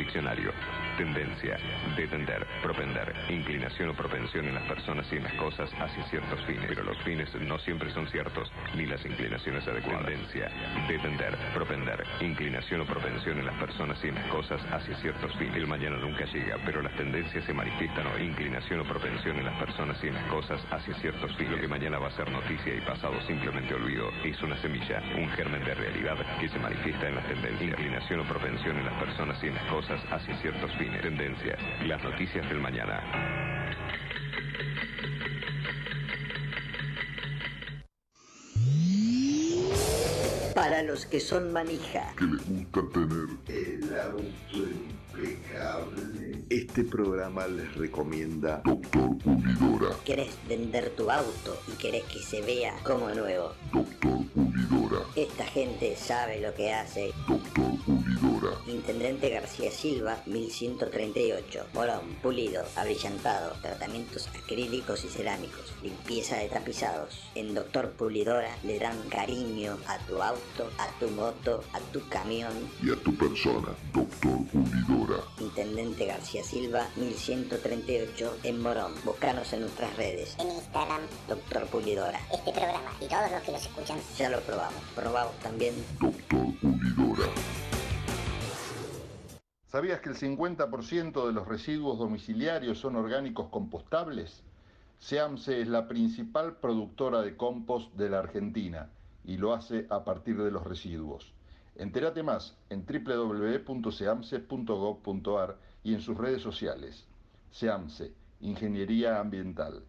diccionario. Tendencia, de tender, propender, inclinación o propensión en las personas y en las cosas hacia ciertos fines, pero los fines no siempre son ciertos, ni las inclinaciones adecuadas. Tendencia, de tender, propender, inclinación o propensión en las personas y en las cosas hacia ciertos fines. El mañana nunca llega, pero las tendencias se manifiestan hoy. Inclinación o propensión en las personas y en las cosas hacia ciertos fines. Lo que mañana va a ser noticia y pasado simplemente olvido es una semilla, un germen de realidad que se manifiesta en las tendencias. Inclinación o propensión en las personas y en las cosas hacia ciertos fines. Tendencias, las noticias del mañana. Para los que son manija, que les gusta tener el auto impecable, este programa les recomienda Doctor Pulidora. ¿querés vender tu auto y querés que se vea como nuevo? Doctor Pulidora. Esta gente sabe lo que hace. Doctor Pulidora. Intendente García Silva, 1138. Morón, pulido, abrillantado, tratamientos acrílicos y cerámicos, limpieza de tapizados. En Doctor Pulidora le dan cariño a tu auto, a tu moto, a tu camión y a tu persona. Doctor Pulidora. Intendente García Silva, 1138 en Morón. Búscanos en nuestras redes. En Instagram, Doctor Pulidora. este programa y todos los que los escuchan. Ya lo probamos. Probamos también. Doctor Pulidora. ¿Sabías que el 50% de los residuos domiciliarios son orgánicos compostables? SEAMSE es la principal productora de compost de la Argentina y lo hace a partir de los residuos. Entérate más en www.seamse.gov.ar y en sus redes sociales. SEAMSE, Ingeniería Ambiental.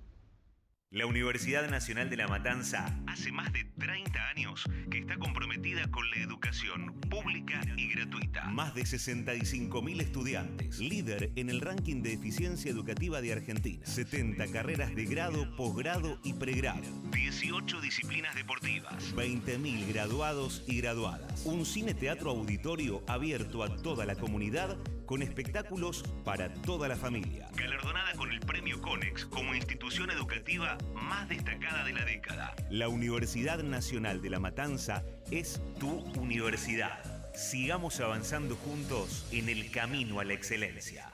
La Universidad Nacional de La Matanza hace más de 30 años que está comprometida con la educación pública y gratuita. Más de 65.000 estudiantes, líder en el ranking de eficiencia educativa de Argentina. 70 carreras de grado, posgrado y pregrado. 18 disciplinas deportivas. 20.000 graduados y graduadas. Un cine-teatro auditorio abierto a toda la comunidad con espectáculos para toda la familia. Galardonada con el Premio Conex como institución educativa más destacada de la década. La Universidad Nacional de La Matanza es tu universidad. Sigamos avanzando juntos en el camino a la excelencia.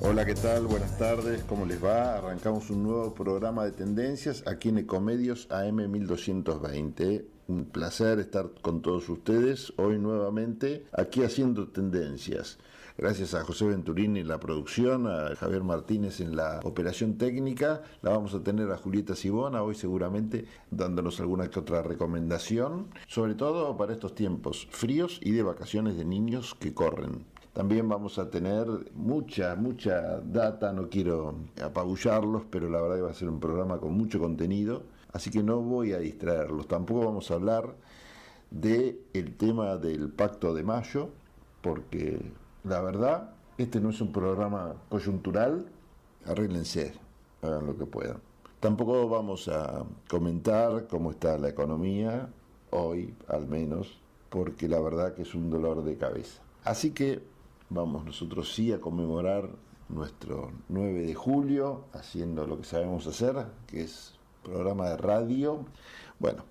Hola, ¿qué tal? Buenas tardes, ¿cómo les va? Arrancamos un nuevo programa de tendencias aquí en Ecomedios AM 1220. Un placer estar con todos ustedes hoy nuevamente aquí haciendo tendencias. Gracias a José Venturini en la producción, a Javier Martínez en la operación técnica. La vamos a tener a Julieta Sibona hoy seguramente dándonos alguna que otra recomendación, sobre todo para estos tiempos fríos y de vacaciones de niños que corren. También vamos a tener mucha data, no quiero apabullarlos, pero la verdad que va a ser un programa con mucho contenido, así que no voy a distraerlos. Tampoco vamos a hablar del tema del Pacto de Mayo, porque la verdad, este no es un programa coyuntural, arréglense, hagan lo que puedan. Tampoco vamos a comentar cómo está la economía, hoy al menos, porque la verdad que es un dolor de cabeza. Así que vamos nosotros sí a conmemorar nuestro 9 de julio, haciendo lo que sabemos hacer, que es programa de radio. Bueno.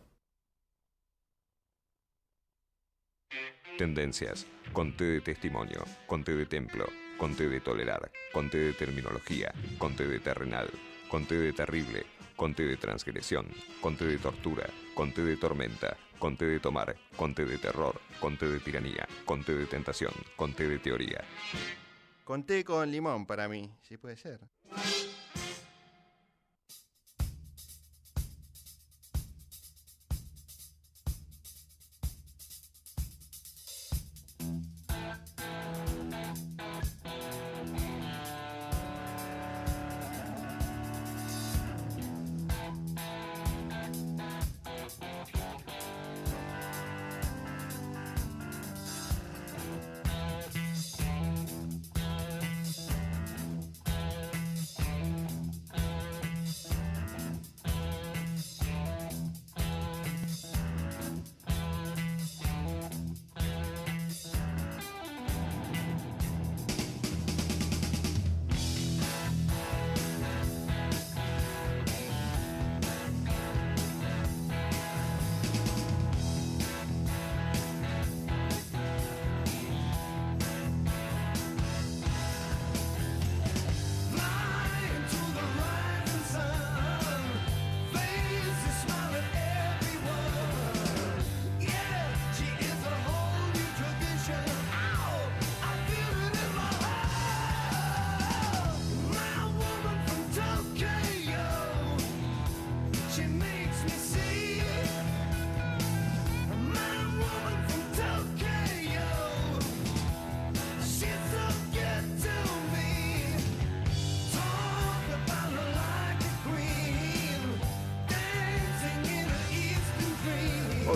Tendencias, conté de testimonio, conté de templo, conté de tolerar, conté de terminología, conté de terrenal, conté de terrible, conté de transgresión, conté de tortura, conté de tormenta, conté de tomar, conté de terror, conté de tiranía, conté de tentación, conté de teoría. Conté con limón para mí, si puede ser.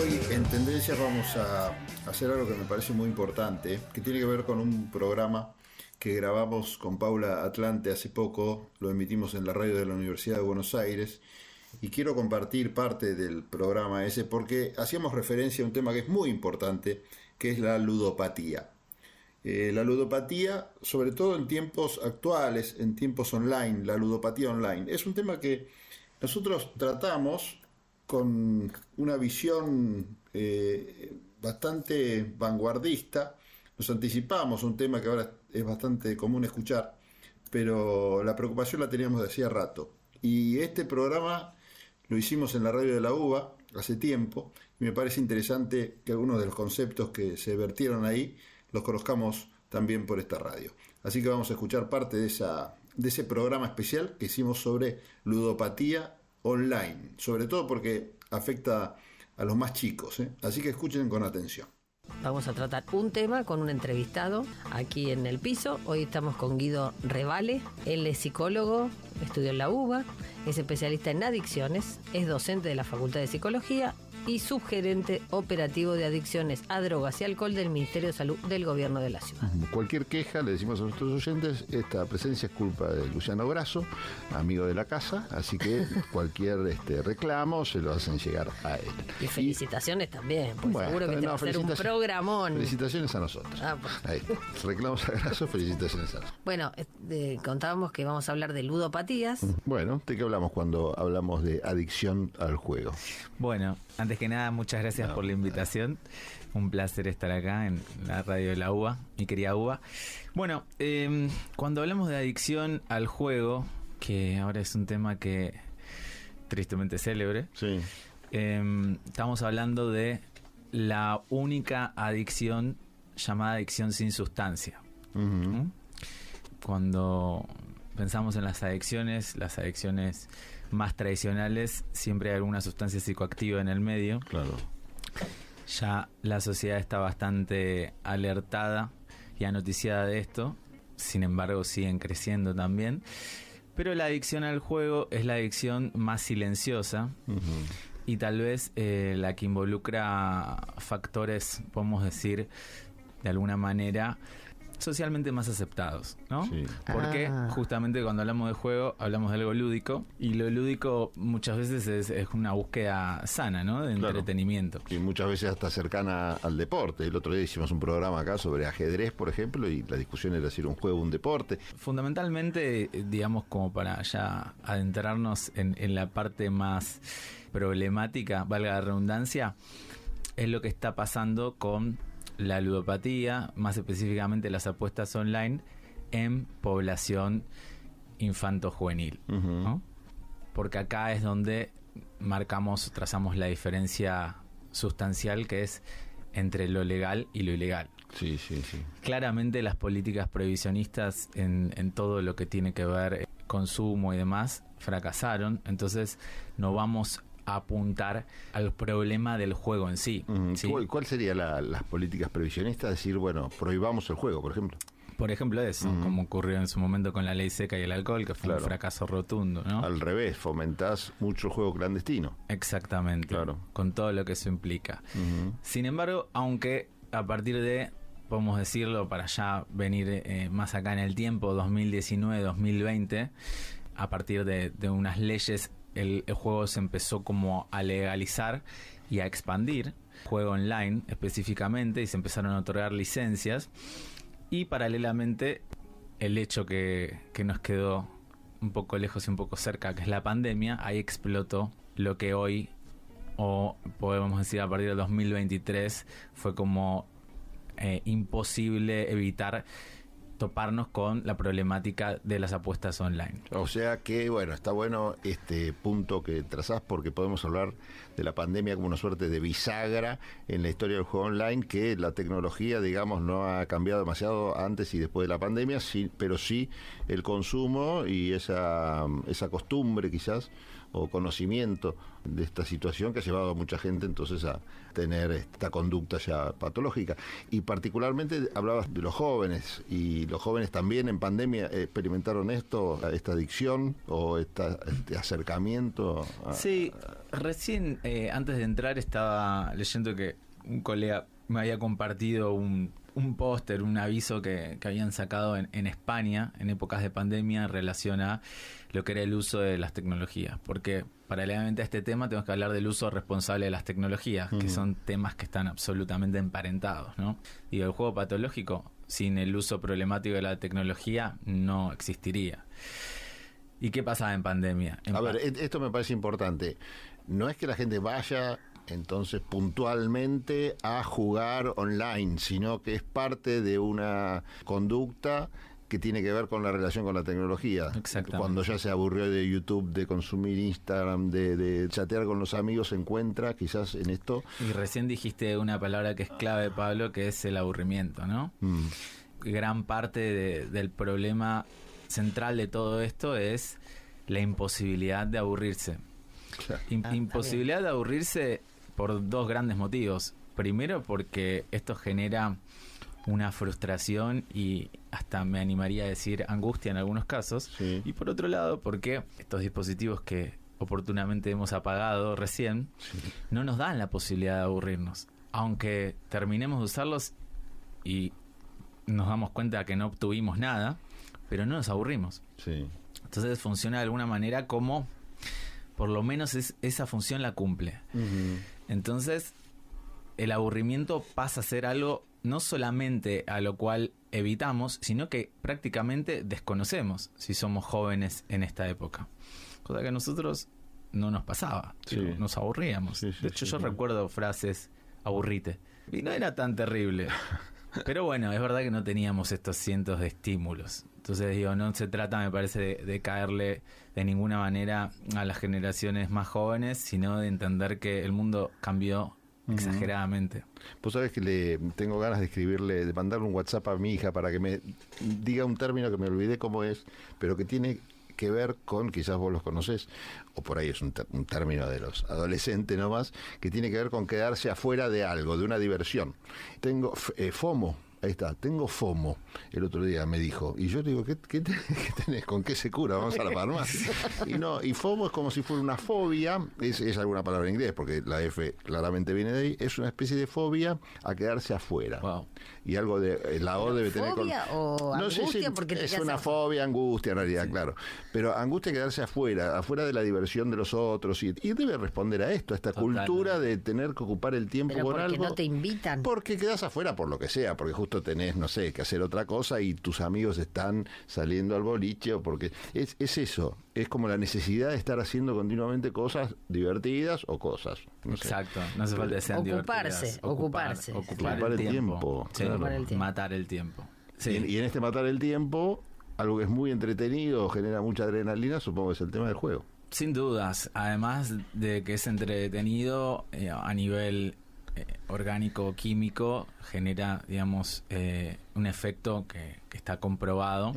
Hoy en Tendencias vamos a hacer algo que me parece muy importante, que tiene que ver con un programa que grabamos con Paula Atlante hace poco, lo emitimos en la radio de la Universidad de Buenos Aires, y quiero compartir parte del programa ese porque hacíamos referencia a un tema que es muy importante, que es la ludopatía. La ludopatía, sobre todo en tiempos actuales, en tiempos online, la ludopatía online, es un tema que nosotros tratamos con una visión bastante vanguardista. Nos anticipamos a un tema que ahora es bastante común escuchar, pero la preocupación la teníamos de hacía rato. Y este programa lo hicimos en la radio de la UBA hace tiempo, y me parece interesante que algunos de los conceptos que se vertieron ahí los conozcamos también por esta radio. Así que vamos a escuchar parte de ese programa especial que hicimos sobre ludopatía online, sobre todo porque afecta a los más chicos, ¿eh? Así que escuchen con atención. Vamos a tratar un tema con un entrevistado aquí en el piso. Hoy estamos con Guido Revale. Él es psicólogo, estudió en la UBA, es especialista en adicciones, es docente de la Facultad de Psicología y subgerente operativo de adicciones a drogas y alcohol del Ministerio de Salud del Gobierno de la Ciudad. Cualquier queja, le decimos a nuestros oyentes, esta presencia es culpa de Luciano Grasso, amigo de la casa, así que cualquier reclamo se lo hacen llegar a él. Y felicitaciones también, porque bueno, seguro que te va a hacer un programón. Felicitaciones a nosotros. Ahí. Reclamos a Grasso, felicitaciones a nosotros. Bueno, contábamos que vamos a hablar de ludopatías. Bueno, ¿de qué hablamos cuando hablamos de adicción al juego? Bueno, antes que nada, muchas gracias por la invitación. Un placer estar acá en la radio de la UBA, mi querida UBA. Bueno, cuando hablamos de adicción al juego, que ahora es un tema que tristemente es célebre, sí. Estamos hablando de la única adicción llamada adicción sin sustancia. Uh-huh. Cuando pensamos en las adicciones más tradicionales, siempre hay alguna sustancia psicoactiva en el medio. Claro. Ya la sociedad está bastante alertada y anoticiada de esto, sin embargo siguen creciendo también. Pero la adicción al juego es la adicción más silenciosa. Uh-huh. Y tal vez la que involucra factores, podemos decir, de alguna manera, socialmente más aceptados, ¿no? Sí. Porque justamente cuando hablamos de juego, hablamos de algo lúdico, y lo lúdico muchas veces es una búsqueda sana, ¿no? De entretenimiento. Y muchas veces hasta cercana al deporte. El otro día hicimos un programa acá sobre ajedrez, por ejemplo, y la discusión era si era un juego o un deporte. Fundamentalmente, digamos, como para ya adentrarnos en la parte más problemática, valga la redundancia, es lo que está pasando con la ludopatía, más específicamente las apuestas online en población infanto-juvenil, uh-huh. ¿no? Porque acá es donde trazamos la diferencia sustancial que es entre lo legal y lo ilegal. Sí, sí, sí. Claramente las políticas prohibicionistas en todo lo que tiene que ver consumo y demás fracasaron, entonces no vamos a apuntar al problema del juego en sí. ¿Sí? ¿Cuál sería las políticas previsionistas? Decir, bueno, prohibamos el juego, por ejemplo. Por ejemplo eso, como ocurrió en su momento con la ley seca y el alcohol, que fue un fracaso rotundo, ¿no? Al revés, fomentás mucho el juego clandestino. Exactamente, claro. Con todo lo que eso implica. Uh-huh. Sin embargo, aunque a partir de, podemos decirlo, para ya venir más acá en el tiempo, 2019-2020, a partir de unas leyes, el juego se empezó como a legalizar y a expandir, juego online específicamente, y se empezaron a otorgar licencias. Y paralelamente, el hecho que nos quedó un poco lejos y un poco cerca, que es la pandemia, ahí explotó lo que hoy, o podemos decir a partir del 2023, fue como imposible evitar toparnos con la problemática de las apuestas online. O sea que, bueno, está bueno este punto que trazás, porque podemos hablar de la pandemia como una suerte de bisagra en la historia del juego online, que la tecnología, digamos, no ha cambiado demasiado antes y después de la pandemia, sí, pero sí el consumo y esa costumbre quizás o conocimiento de esta situación que ha llevado a mucha gente entonces a tener esta conducta ya patológica. Y particularmente hablabas de los jóvenes, y los jóvenes también en pandemia experimentaron esta adicción o este acercamiento. Sí, recién antes de entrar estaba leyendo que un colega me había compartido un póster, un aviso que habían sacado en España en épocas de pandemia en relación a lo que era el uso de las tecnologías, porque paralelamente a este tema tenemos que hablar del uso responsable de las tecnologías, que son temas que están absolutamente emparentados, ¿no? Digo, el juego patológico sin el uso problemático de la tecnología no existiría. ¿Y qué pasaba en pandemia? Esto me parece importante. No es que la gente vaya entonces puntualmente a jugar online, sino que es parte de una conducta que tiene que ver con la relación con la tecnología. Exactamente. Cuando ya se aburrió de YouTube, de consumir Instagram, de chatear con los amigos, se encuentra quizás en esto. Y recién dijiste una palabra que es clave, Pablo, que es el aburrimiento, ¿no? Gran parte del problema central de todo esto es la imposibilidad de aburrirse. Imposibilidad de aburrirse por dos grandes motivos. Primero, porque esto genera una frustración y hasta me animaría a decir angustia en algunos casos. Sí. Y por otro lado, porque estos dispositivos que oportunamente hemos apagado recién no nos dan la posibilidad de aburrirnos. Aunque terminemos de usarlos y nos damos cuenta que no obtuvimos nada, pero no nos aburrimos. Sí. Entonces funciona de alguna manera como, por lo menos esa función la cumple. Entonces el aburrimiento pasa a ser algo no solamente a lo cual evitamos, sino que prácticamente desconocemos si somos jóvenes en esta época. Cosa que a nosotros no nos pasaba, nos aburríamos. De hecho, yo recuerdo frases, aburrite. Y no era tan terrible. Pero bueno, es verdad que no teníamos estos cientos de estímulos. Entonces digo, no se trata, me parece, de caerle de ninguna manera a las generaciones más jóvenes, sino de entender que el mundo cambió exageradamente. Vos sabés que le tengo ganas de escribirle, de mandarle un WhatsApp a mi hija para que me diga un término que me olvidé cómo es, pero que tiene que ver con, quizás vos los conocés, o por ahí es un término de los adolescentes nomás, que tiene que ver con quedarse afuera de algo, de una diversión. Tengo FOMO. Ahí está, tengo FOMO, el otro día me dijo. Y yo digo, ¿qué tenés? ¿Con qué se cura? Vamos a la farmacia. Y FOMO es como si fuera una fobia, es alguna palabra en inglés, porque la F claramente viene de ahí, es una especie de fobia a quedarse afuera. Wow. Y algo de la O debe tener con... ¿Fobia o no angustia? sé si Porque es una fobia, angustia en realidad, claro. Pero angustia quedarse afuera de la diversión de los otros. Y debe responder a esto, a esta cultura de tener que ocupar el tiempo pero con algo. porque no te invitan. Porque quedas afuera por lo que sea, porque justo tenés, no sé, que hacer otra cosa y tus amigos están saliendo al boliche, o porque es eso, es como la necesidad de estar haciendo continuamente cosas divertidas o cosas. No sé. Exacto, no hace falta que sean divertidas. Ocuparse. Ocupar el tiempo. Sí, Claro. matar el tiempo. Sí. Y en este matar el tiempo, algo que es muy entretenido, genera mucha adrenalina, supongo que es el tema del juego. Sin dudas, además de que es entretenido a nivel orgánico químico, genera, digamos, un efecto que está comprobado.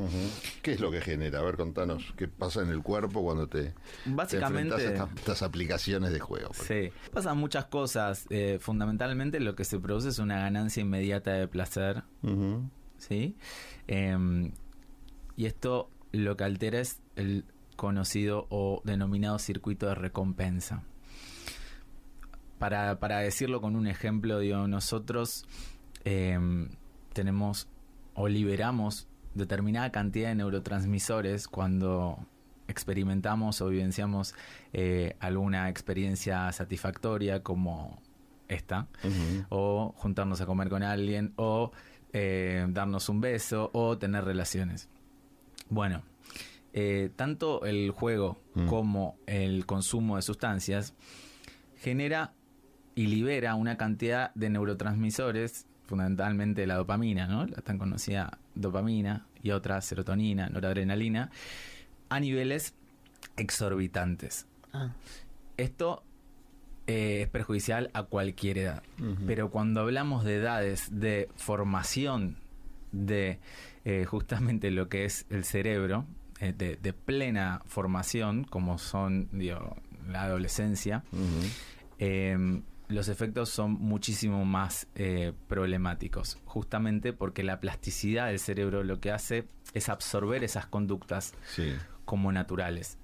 ¿Qué es lo que genera? A ver, contanos, ¿qué pasa en el cuerpo cuando te Básicamente, enfrentas a estas aplicaciones de juego? Sí, pasan muchas cosas. Fundamentalmente lo que se produce es una ganancia inmediata de placer. ¿Sí? Y esto lo que altera es el conocido o denominado circuito de recompensa. Para decirlo con un ejemplo, digo, nosotros tenemos o liberamos determinada cantidad de neurotransmisores cuando experimentamos o vivenciamos alguna experiencia satisfactoria como esta, o juntarnos a comer con alguien, o darnos un beso, o tener relaciones. Bueno, tanto el juego como el consumo de sustancias genera y libera una cantidad de neurotransmisores, fundamentalmente la dopamina, ¿no? La tan conocida dopamina y otra serotonina, noradrenalina, a niveles exorbitantes. Esto es perjudicial a cualquier edad. Pero cuando hablamos de edades de formación de justamente lo que es el cerebro, de plena formación, como son la adolescencia, los efectos son muchísimo más problemáticos, justamente porque la plasticidad del cerebro lo que hace es absorber esas conductas como naturales.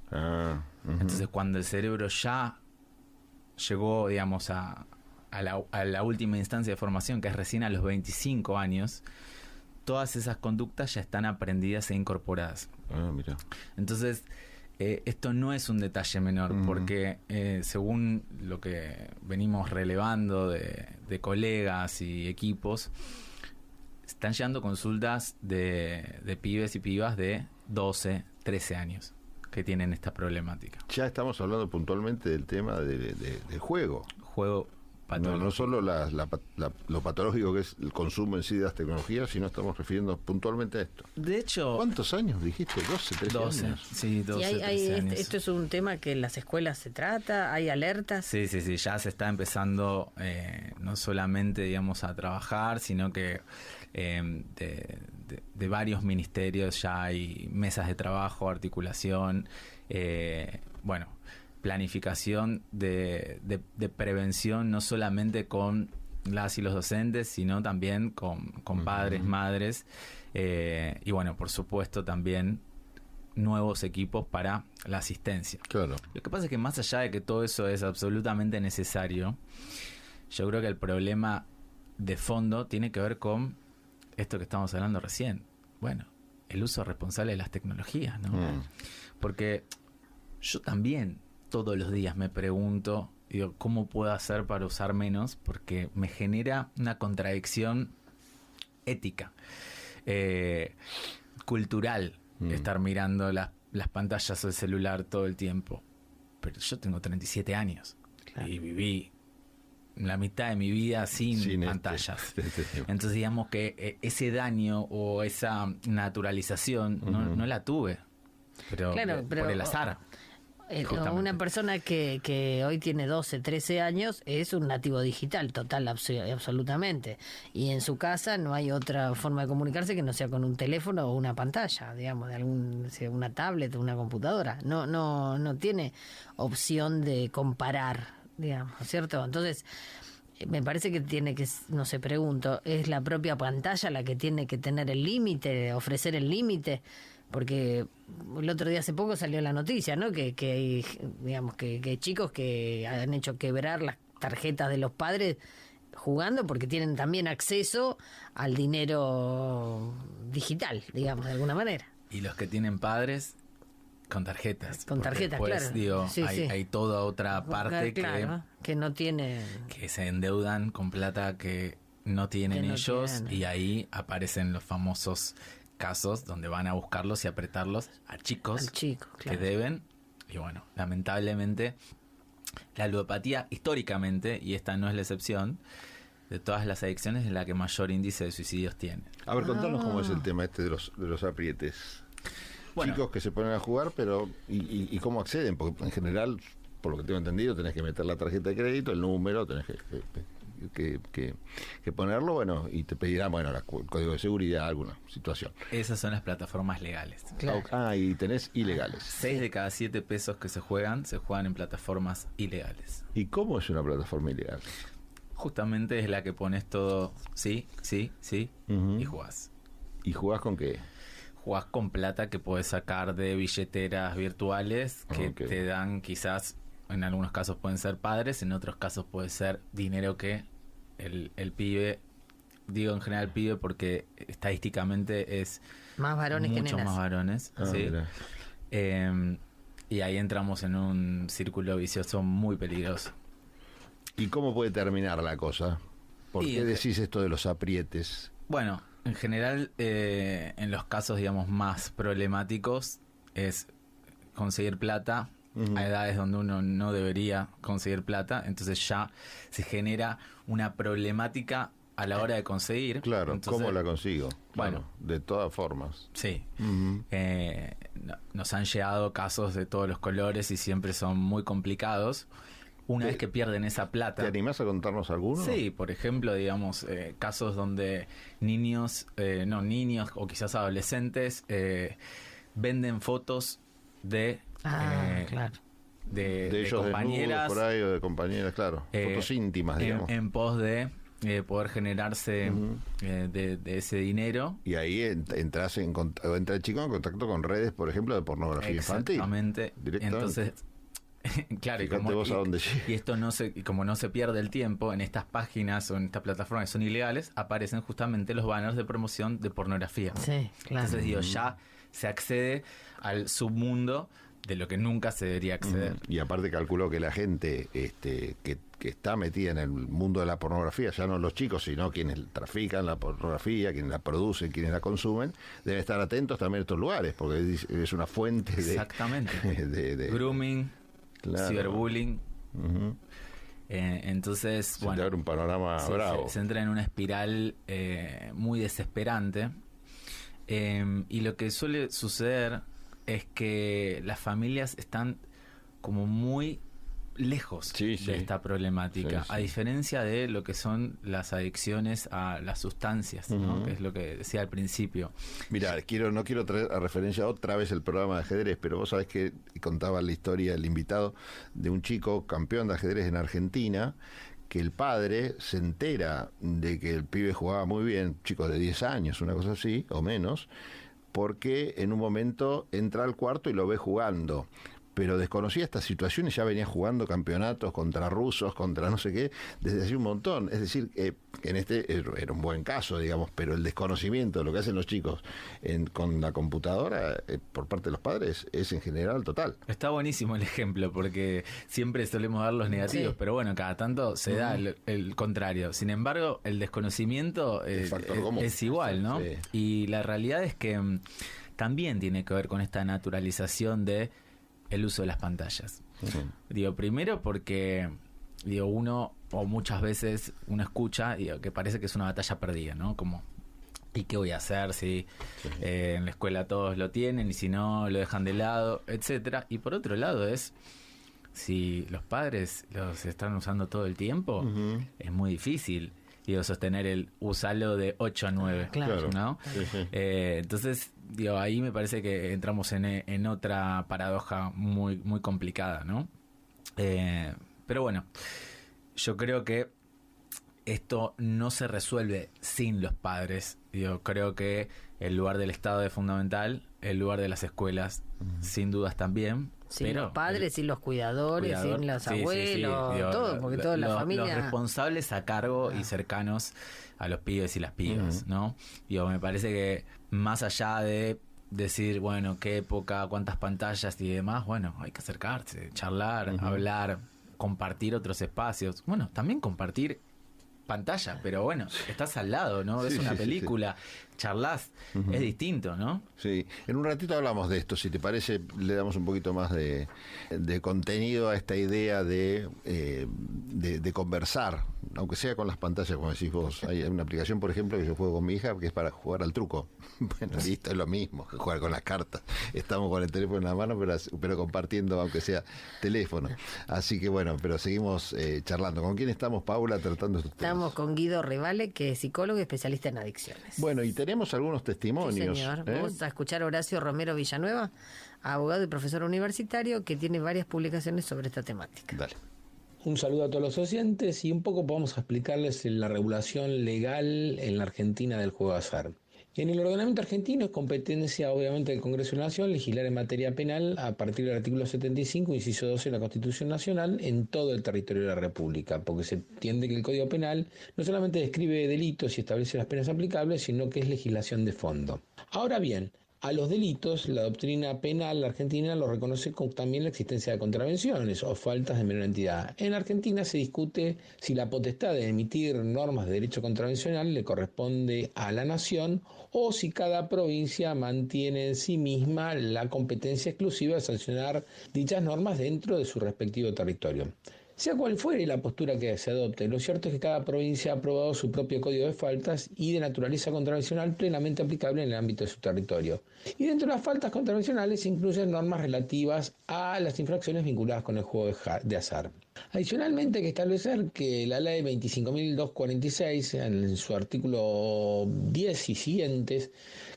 Entonces, cuando el cerebro ya llegó, digamos, a la última instancia de formación, que es recién a los 25 años, todas esas conductas ya están aprendidas e incorporadas. Mira. Entonces, esto no es un detalle menor, porque según lo que venimos relevando de colegas y equipos, están llegando consultas de pibes y pibas de 12, 13 años que tienen esta problemática. Ya estamos hablando puntualmente del tema del juego. Juego patológico. No solo lo patológico que es el consumo en sí de las tecnologías, sino estamos refiriendo puntualmente a esto. De hecho... ¿Cuántos años dijiste? 12, 13 años. Sí, 12, 13 años. Esto es un tema que en las escuelas se trata, hay alertas. Sí, ya se está empezando no solamente, digamos, a trabajar, sino que de varios ministerios ya hay mesas de trabajo, articulación, planificación de prevención, no solamente con las y los docentes, sino también con padres, madres, y por supuesto también nuevos equipos para la asistencia. Claro. Lo que pasa es que más allá de que todo eso es absolutamente necesario, yo creo que el problema de fondo tiene que ver con esto que estamos hablando recién. El uso responsable de las tecnologías, ¿no? Porque yo también todos los días me pregunto, ¿cómo puedo hacer para usar menos? Porque me genera una contradicción ética, cultural, estar mirando las pantallas o el celular todo el tiempo. Pero yo tengo 37 años y viví la mitad de mi vida sin pantallas. Entonces digamos que ese daño o esa naturalización no la tuve, pero por el azar. Una persona que hoy tiene 12, 13 años es un nativo digital, total, absolutamente. Y en su casa no hay otra forma de comunicarse que no sea con un teléfono o una pantalla, digamos, de una tablet o una computadora. No tiene opción de comparar, digamos, ¿cierto? Entonces, me parece que tiene que, no sé, pregunto, ¿es la propia pantalla la que tiene que tener el límite, ofrecer el límite? Porque el otro día hace poco salió la noticia, ¿no? Que hay, digamos, que hay chicos que han hecho quebrar las tarjetas de los padres jugando porque tienen también acceso al dinero digital, digamos, de alguna manera. Y los que tienen padres con tarjetas. Con tarjetas, después, claro. Hay toda otra parte que no tiene... Que se endeudan con plata que no tienen ellos, y ahí aparecen los famosos casos donde van a buscarlos y apretarlos a chicos que deben. Y lamentablemente la ludopatía históricamente, y esta no es la excepción, de todas las adicciones es la que mayor índice de suicidios tiene. A ver, contanos cómo es el tema de los aprietes. Chicos que se ponen a jugar, pero ¿y cómo acceden? Porque en general, por lo que tengo entendido, tenés que meter la tarjeta de crédito, el número, tenés que ponerlo, y te pedirán, el código de seguridad, alguna situación. Esas son las plataformas legales. Claro. Y tenés ilegales. 6 de cada 7 pesos que se juegan en plataformas ilegales. ¿Y cómo es una plataforma ilegal? Justamente es la que pones todo, sí, y jugás. ¿Y jugás con qué? Jugás con plata que podés sacar de billeteras virtuales que te dan, quizás, en algunos casos pueden ser padres, en otros casos puede ser dinero que el pibe, digo en general pibe porque estadísticamente es más varones que nenas. Muchos más varones, ¿sí? Y ahí entramos en un círculo vicioso muy peligroso. ¿Y cómo puede terminar la cosa? ¿Por qué decís esto de los aprietes? Bueno, en general, en los casos, digamos, más problemáticos es conseguir plata a edades donde uno no debería conseguir plata, entonces ya se genera una problemática a la hora de conseguir. Claro, entonces, ¿cómo la consigo? Bueno, de todas formas. Sí. Nos han llegado casos de todos los colores y siempre son muy complicados. Una vez que pierden esa plata... ¿Te animás a contarnos alguno? Sí, por ejemplo, digamos, casos donde niños o quizás adolescentes venden fotos de claro. de ellos compañeras por ahí, o de compañeras, claro, fotos íntimas, digamos. En pos de poder generarse de ese dinero. Y ahí entra el chico en contacto con redes, por ejemplo, de pornografía infantil. Exactamente. Entonces, claro, y esto como no se pierde el tiempo en estas páginas o en estas plataformas que son ilegales, aparecen justamente los banners de promoción de pornografía. Sí, claro. Entonces ya se accede al submundo de lo que nunca se debería acceder. Y aparte calculo que la gente que está metida en el mundo de la pornografía, ya no los chicos, sino quienes trafican la pornografía, quienes la producen, quienes la consumen, deben estar atentos también a estos lugares, porque es una fuente Exactamente. de grooming, claro. ciberbullying. Entonces, se te abre un panorama bravo. Se entra en una espiral muy desesperante. Y lo que suele suceder es que las familias están como muy lejos de esta problemática, a diferencia de lo que son las adicciones a las sustancias, ¿no? Que es lo que decía al principio. Mirá, no quiero traer a referencia otra vez el programa de ajedrez, pero vos sabés que contaba la historia del invitado de un chico campeón de ajedrez en Argentina, que el padre se entera de que el pibe jugaba muy bien, chicos de 10 años, una cosa así, o menos, porque en un momento entra al cuarto y lo ve jugando, pero desconocía esta situación y ya venía jugando campeonatos contra rusos, contra no sé qué, desde hace un montón. Es decir, que en este era un buen caso, digamos, pero el desconocimiento de lo que hacen los chicos con la computadora por parte de los padres es en general total. Está buenísimo el ejemplo, porque siempre solemos dar los negativos, pero bueno, cada tanto se da el contrario. Sin embargo, el desconocimiento es igual, ¿no? Sí. Y la realidad es que también tiene que ver con esta naturalización de el uso de las pantallas. Digo, primero porque uno, o muchas veces uno escucha que parece que es una batalla perdida, ¿no? Como, ¿y qué voy a hacer si en la escuela todos lo tienen y si no lo dejan de lado, etcétera? Y por otro lado si los padres los están usando todo el tiempo, es muy difícil sostener el usalo de 8 a 9, ¿no? Entonces, ahí me parece que entramos en otra paradoja muy, muy complicada, ¿no? Pero bueno, yo creo que esto no se resuelve sin los padres. Creo que el lugar del Estado es fundamental, el lugar de las escuelas, sin dudas también. Sin pero los padres, sin los cuidadores, sin los abuelos, todo, porque toda la familia... Los responsables a cargo y cercanos a los pibes y las pibas, ¿no? Me parece que más allá de decir, bueno, qué época, cuántas pantallas y demás, bueno, hay que acercarse, charlar, hablar, compartir otros espacios. Bueno, también compartir pantalla, pero bueno, estás al lado, ¿no? Es una película, charlas, es distinto, ¿no? Sí, en un ratito hablamos de esto, si te parece, le damos un poquito más de contenido a esta idea de conversar, aunque sea con las pantallas, como decís vos. Hay una aplicación, por ejemplo, que yo juego con mi hija, que es para jugar al truco. Bueno, listo, es lo mismo que jugar con las cartas. Estamos con el teléfono en la mano, pero compartiendo, aunque sea teléfono. Así que bueno, pero seguimos charlando. ¿Con quién estamos, Paula, tratando estos temas? Estamos con Guido Revale, que es psicólogo y especialista en adicciones. Bueno, y tenemos algunos testimonios. Sí, señor. Vamos a escuchar a Horacio Romero Villanueva, abogado y profesor universitario, que tiene varias publicaciones sobre esta temática. Dale. Un saludo a todos los oyentes y un poco vamos a explicarles la regulación legal en la Argentina del juego de azar. En el ordenamiento argentino es competencia obviamente del Congreso de la Nación legislar en materia penal a partir del artículo 75, inciso 12 de la Constitución Nacional en todo el territorio de la República, porque se entiende que el Código Penal no solamente describe delitos y establece las penas aplicables, sino que es legislación de fondo. Ahora bien, a los delitos, la doctrina penal argentina lo reconoce como también la existencia de contravenciones o faltas de menor entidad. En Argentina se discute si la potestad de emitir normas de derecho contravencional le corresponde a la nación o si cada provincia mantiene en sí misma la competencia exclusiva de sancionar dichas normas dentro de su respectivo territorio. Sea cual fuere la postura que se adopte, lo cierto es que cada provincia ha aprobado su propio código de faltas y de naturaleza contravencional plenamente aplicable en el ámbito de su territorio. Y dentro de las faltas contravencionales se incluyen normas relativas a las infracciones vinculadas con el juego de azar. Adicionalmente hay que establecer que la ley 25.246, en su artículo 10 y siguientes,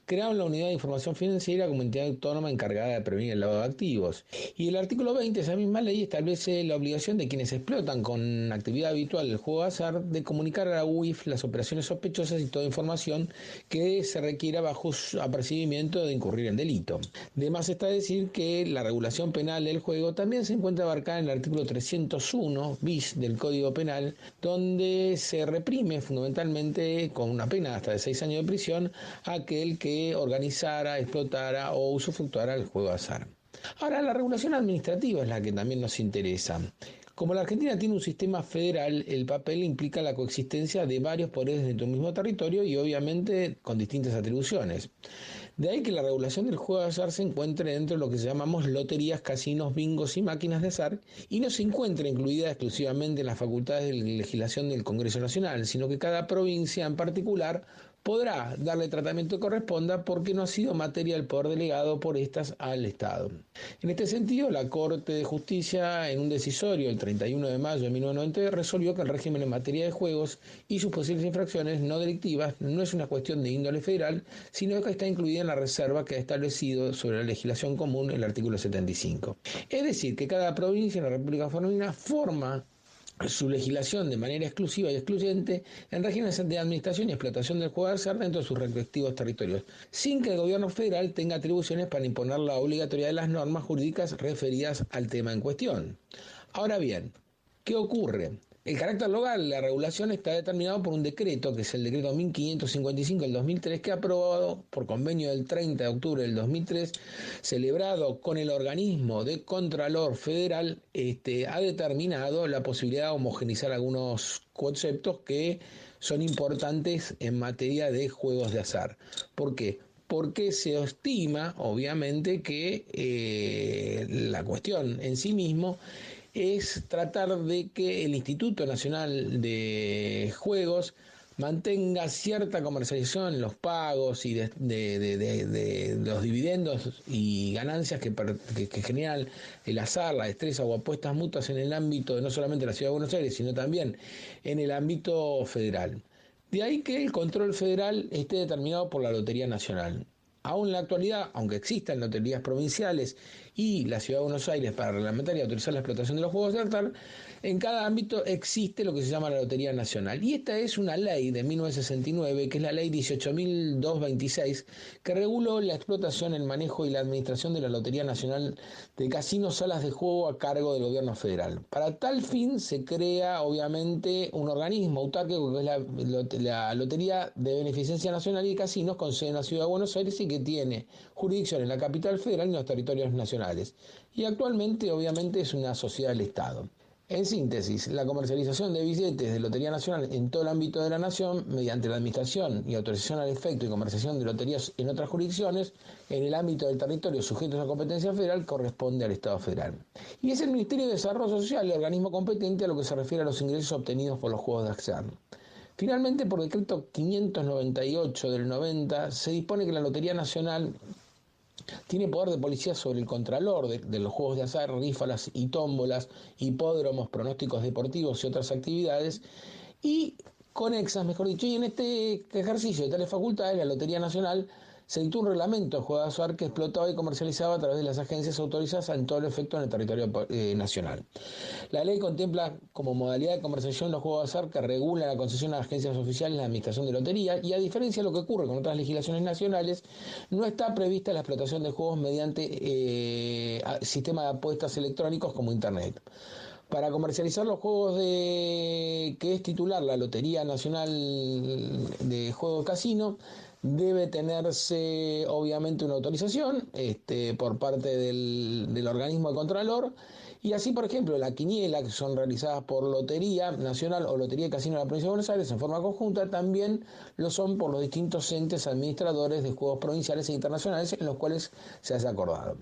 crearon la Unidad de Información Financiera como entidad autónoma encargada de prevenir el lavado de activos. Y el artículo 20 de esa misma ley establece la obligación de quienes explotan con actividad habitual el juego de azar de comunicar a la UIF las operaciones sospechosas y toda información que se requiera bajo su apercibimiento de incurrir en delito. De más está decir que la regulación penal del juego también se encuentra abarcada en el artículo 301 bis del Código Penal, donde se reprime fundamentalmente con una pena hasta de 6 años de prisión a aquel que organizara, explotara o usufructuara el juego de azar. Ahora, la regulación administrativa es la que también nos interesa. Como la Argentina tiene un sistema federal, el papel implica la coexistencia de varios poderes dentro de un mismo territorio y obviamente con distintas atribuciones. De ahí que la regulación del juego de azar se encuentre dentro de lo que llamamos loterías, casinos, bingos y máquinas de azar, y no se encuentra incluida exclusivamente en las facultades de legislación del Congreso Nacional, sino que cada provincia en particular podrá darle tratamiento que corresponda porque no ha sido materia del poder delegado por estas al Estado. En este sentido, la Corte de Justicia, en un decisorio el 31 de mayo de 1990, resolvió que el régimen en materia de juegos y sus posibles infracciones no delictivas no es una cuestión de índole federal, sino que está incluida en la reserva que ha establecido sobre la legislación común el artículo 75. Es decir, que cada provincia en la República Argentina forma su legislación de manera exclusiva y excluyente en regímenes de administración y explotación del juego de azar dentro de sus respectivos territorios, sin que el gobierno federal tenga atribuciones para imponer la obligatoriedad de las normas jurídicas referidas al tema en cuestión. Ahora bien, ¿qué ocurre? El carácter local de la regulación está determinado por un decreto, que es el decreto 1555 del 2003, que ha aprobado por convenio del 30 de octubre del 2003, celebrado con el organismo de Contralor Federal, ha determinado la posibilidad de homogeneizar algunos conceptos que son importantes en materia de juegos de azar. ¿Por qué? Porque se estima, obviamente, que la cuestión en sí mismo es tratar de que el Instituto Nacional de Juegos mantenga cierta comercialización en los pagos y de los dividendos y ganancias que generan el azar, la destreza o apuestas mutuas en el ámbito de no solamente la Ciudad de Buenos Aires, sino también en el ámbito federal. De ahí que el control federal esté determinado por la Lotería Nacional. Aún en la actualidad, aunque existan loterías provinciales y la Ciudad de Buenos Aires para reglamentar y autorizar la explotación de los juegos de azar, en cada ámbito existe lo que se llama la Lotería Nacional. Y esta es una ley de 1969, que es la ley 18.226, que reguló la explotación, el manejo y la administración de la Lotería Nacional de casinos, salas de juego a cargo del gobierno federal. Para tal fin se crea, obviamente, un organismo autárquico que es la Lotería de Beneficencia Nacional y Casinos, con sede en la Ciudad de Buenos Aires y que tiene jurisdicción en la capital federal y en los territorios nacionales. Y actualmente, obviamente, es una sociedad del Estado. En síntesis, la comercialización de billetes de Lotería Nacional en todo el ámbito de la nación, mediante la administración y autorización al efecto y comercialización de loterías en otras jurisdicciones, en el ámbito del territorio sujetos a competencia federal, corresponde al Estado federal. Y es el Ministerio de Desarrollo Social el organismo competente a lo que se refiere a los ingresos obtenidos por los juegos de azar. Finalmente, por decreto 598 del 90, se dispone que la Lotería Nacional tiene poder de policía sobre el contralor de los juegos de azar, rifas y tómbolas, hipódromos, pronósticos deportivos y otras actividades, y conexas, mejor dicho, y en este ejercicio de tales facultades, la Lotería Nacional se dictó un reglamento de juego de azar que explotaba y comercializaba a través de las agencias autorizadas en todo el efecto en el territorio nacional. La ley contempla como modalidad de comercialización los juegos de azar que regula la concesión a las agencias oficiales de administración de lotería, y a diferencia de lo que ocurre con otras legislaciones nacionales, no está prevista la explotación de juegos mediante sistemas de apuestas electrónicos como Internet. Para comercializar los juegos que es titular la Lotería Nacional de Juego de Casino, debe tenerse obviamente una autorización por parte del organismo de Contralor, y así, por ejemplo, la quiniela, que son realizadas por Lotería Nacional o Lotería de Casino de la Provincia de Buenos Aires en forma conjunta, también lo son por los distintos entes administradores de juegos provinciales e internacionales en los cuales se haya acordado.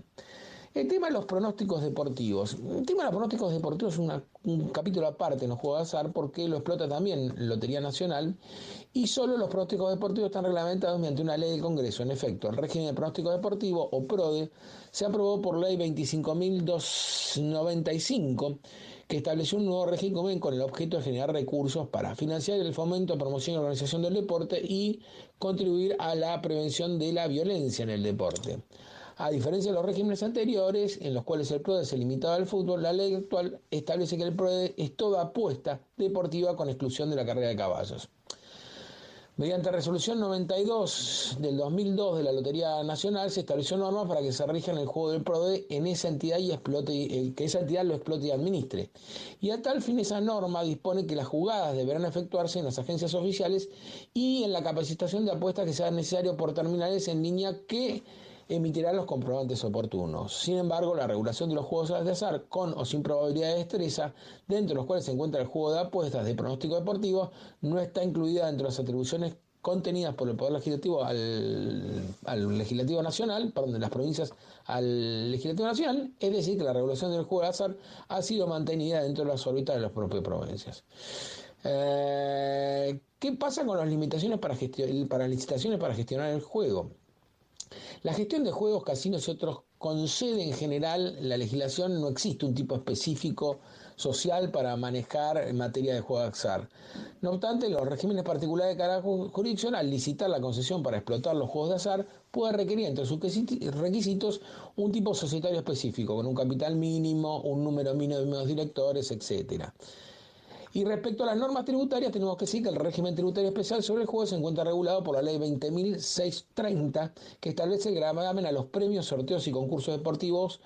El tema de los pronósticos deportivos. El tema de los pronósticos deportivos es un capítulo aparte en los juegos de azar porque lo explota también Lotería Nacional y solo los pronósticos deportivos están reglamentados mediante una ley del Congreso. En efecto, el régimen de pronóstico deportivo o PRODE se aprobó por ley 25.295 que estableció un nuevo régimen con el objeto de generar recursos para financiar el fomento, promoción y organización del deporte y contribuir a la prevención de la violencia en el deporte. A diferencia de los regímenes anteriores, en los cuales el PRODE se limitaba al fútbol, la ley actual establece que el PRODE es toda apuesta deportiva con exclusión de la carrera de caballos. Mediante resolución 92 del 2002 de la Lotería Nacional se estableció normas para que se rijan el juego del PRODE en esa entidad y que esa entidad lo explote y administre. Y a tal fin esa norma dispone que las jugadas deberán efectuarse en las agencias oficiales y en la capacitación de apuestas que sea necesario por terminales en línea que emitirán los comprobantes oportunos. Sin embargo, la regulación de los juegos de azar con o sin probabilidad de destreza, dentro de los cuales se encuentra el juego de apuestas de pronóstico deportivo, no está incluida dentro de las atribuciones contenidas por el Poder Legislativo al Legislativo Nacional, perdón, de las provincias al Legislativo Nacional, es decir, que la regulación del juego de azar ha sido mantenida dentro de las órbitas de las propias provincias. ¿Qué pasa con las limitaciones para licitaciones para gestionar el juego? La gestión de juegos, casinos y otros con sede en general, la legislación no existe un tipo específico social para manejar en materia de juego de azar. No obstante, los regímenes particulares de carácter jurisdiccional, al licitar la concesión para explotar los juegos de azar, puede requerir entre sus requisitos un tipo societario específico, con un capital mínimo, un número mínimo de directores, etcétera. Y respecto a las normas tributarias, tenemos que decir que el régimen tributario especial sobre el juego se encuentra regulado por la ley 20.630, que establece el gravamen a los premios, sorteos y concursos deportivos,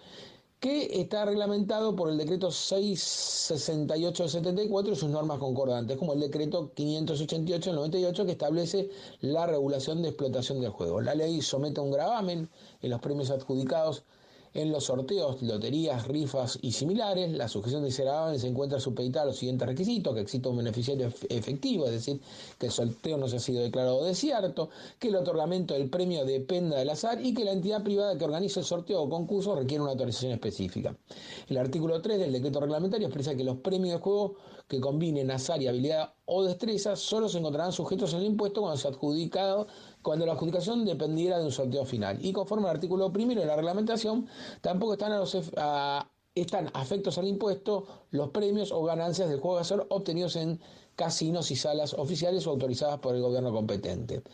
que está reglamentado por el decreto 668 del 74 y sus normas concordantes, como el decreto 588 del 98, que establece la regulación de explotación del juego. La ley somete a un gravamen en los premios adjudicados en los sorteos, loterías, rifas y similares. La sujeción de ese gravamen se encuentra supeditada a los siguientes requisitos: que exista un beneficiario efectivo, es decir, que el sorteo no se ha sido declarado desierto, que el otorgamiento del premio dependa del azar y que la entidad privada que organice el sorteo o concurso requiere una autorización específica. El artículo 3 del decreto reglamentario expresa que los premios de juego que combinen azar y habilidad o destreza solo se encontrarán sujetos al impuesto cuando la adjudicación dependiera de un sorteo final. Y conforme al artículo 1 de la reglamentación, tampoco están afectos al impuesto los premios o ganancias del juego de azar obtenidos en casinos y salas oficiales o autorizadas por el gobierno competente.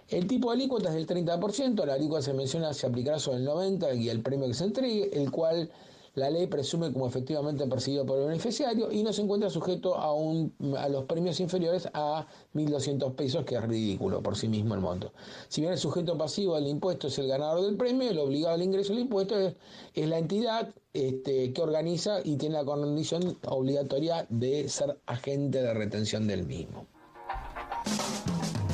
El tipo de alícuota es del 30%, la alícuota se menciona se aplicará sobre el 90% y el premio que se entregue, el cual la ley presume como efectivamente percibido por el beneficiario y no se encuentra sujeto a los premios inferiores a 1.200 pesos, que es ridículo por sí mismo el monto. Si bien el sujeto pasivo del impuesto es el ganador del premio, el obligado al ingreso del impuesto es la entidad que organiza y tiene la condición obligatoria de ser agente de retención del mismo.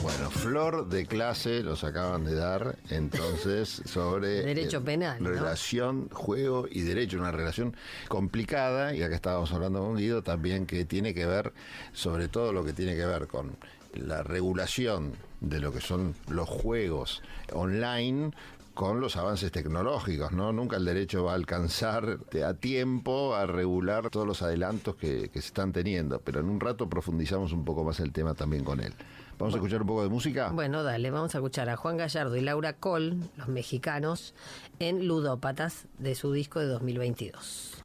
Bueno, flor de clase los acaban de dar, entonces, sobre derecho penal, relación, ¿no? Juego y derecho, una relación complicada, y acá estábamos hablando con Guido también, que tiene que ver, sobre todo lo que tiene que ver con la regulación de lo que son los juegos online, con los avances tecnológicos, ¿no? Nunca el derecho va a alcanzar a tiempo a regular todos los adelantos que se están teniendo, pero en un rato profundizamos un poco más el tema también con él. ¿Vamos a escuchar un poco de música? Bueno, dale, vamos a escuchar a Juan Gallardo y Laura Col, los mexicanos, en Ludópatas, de su disco de 2022.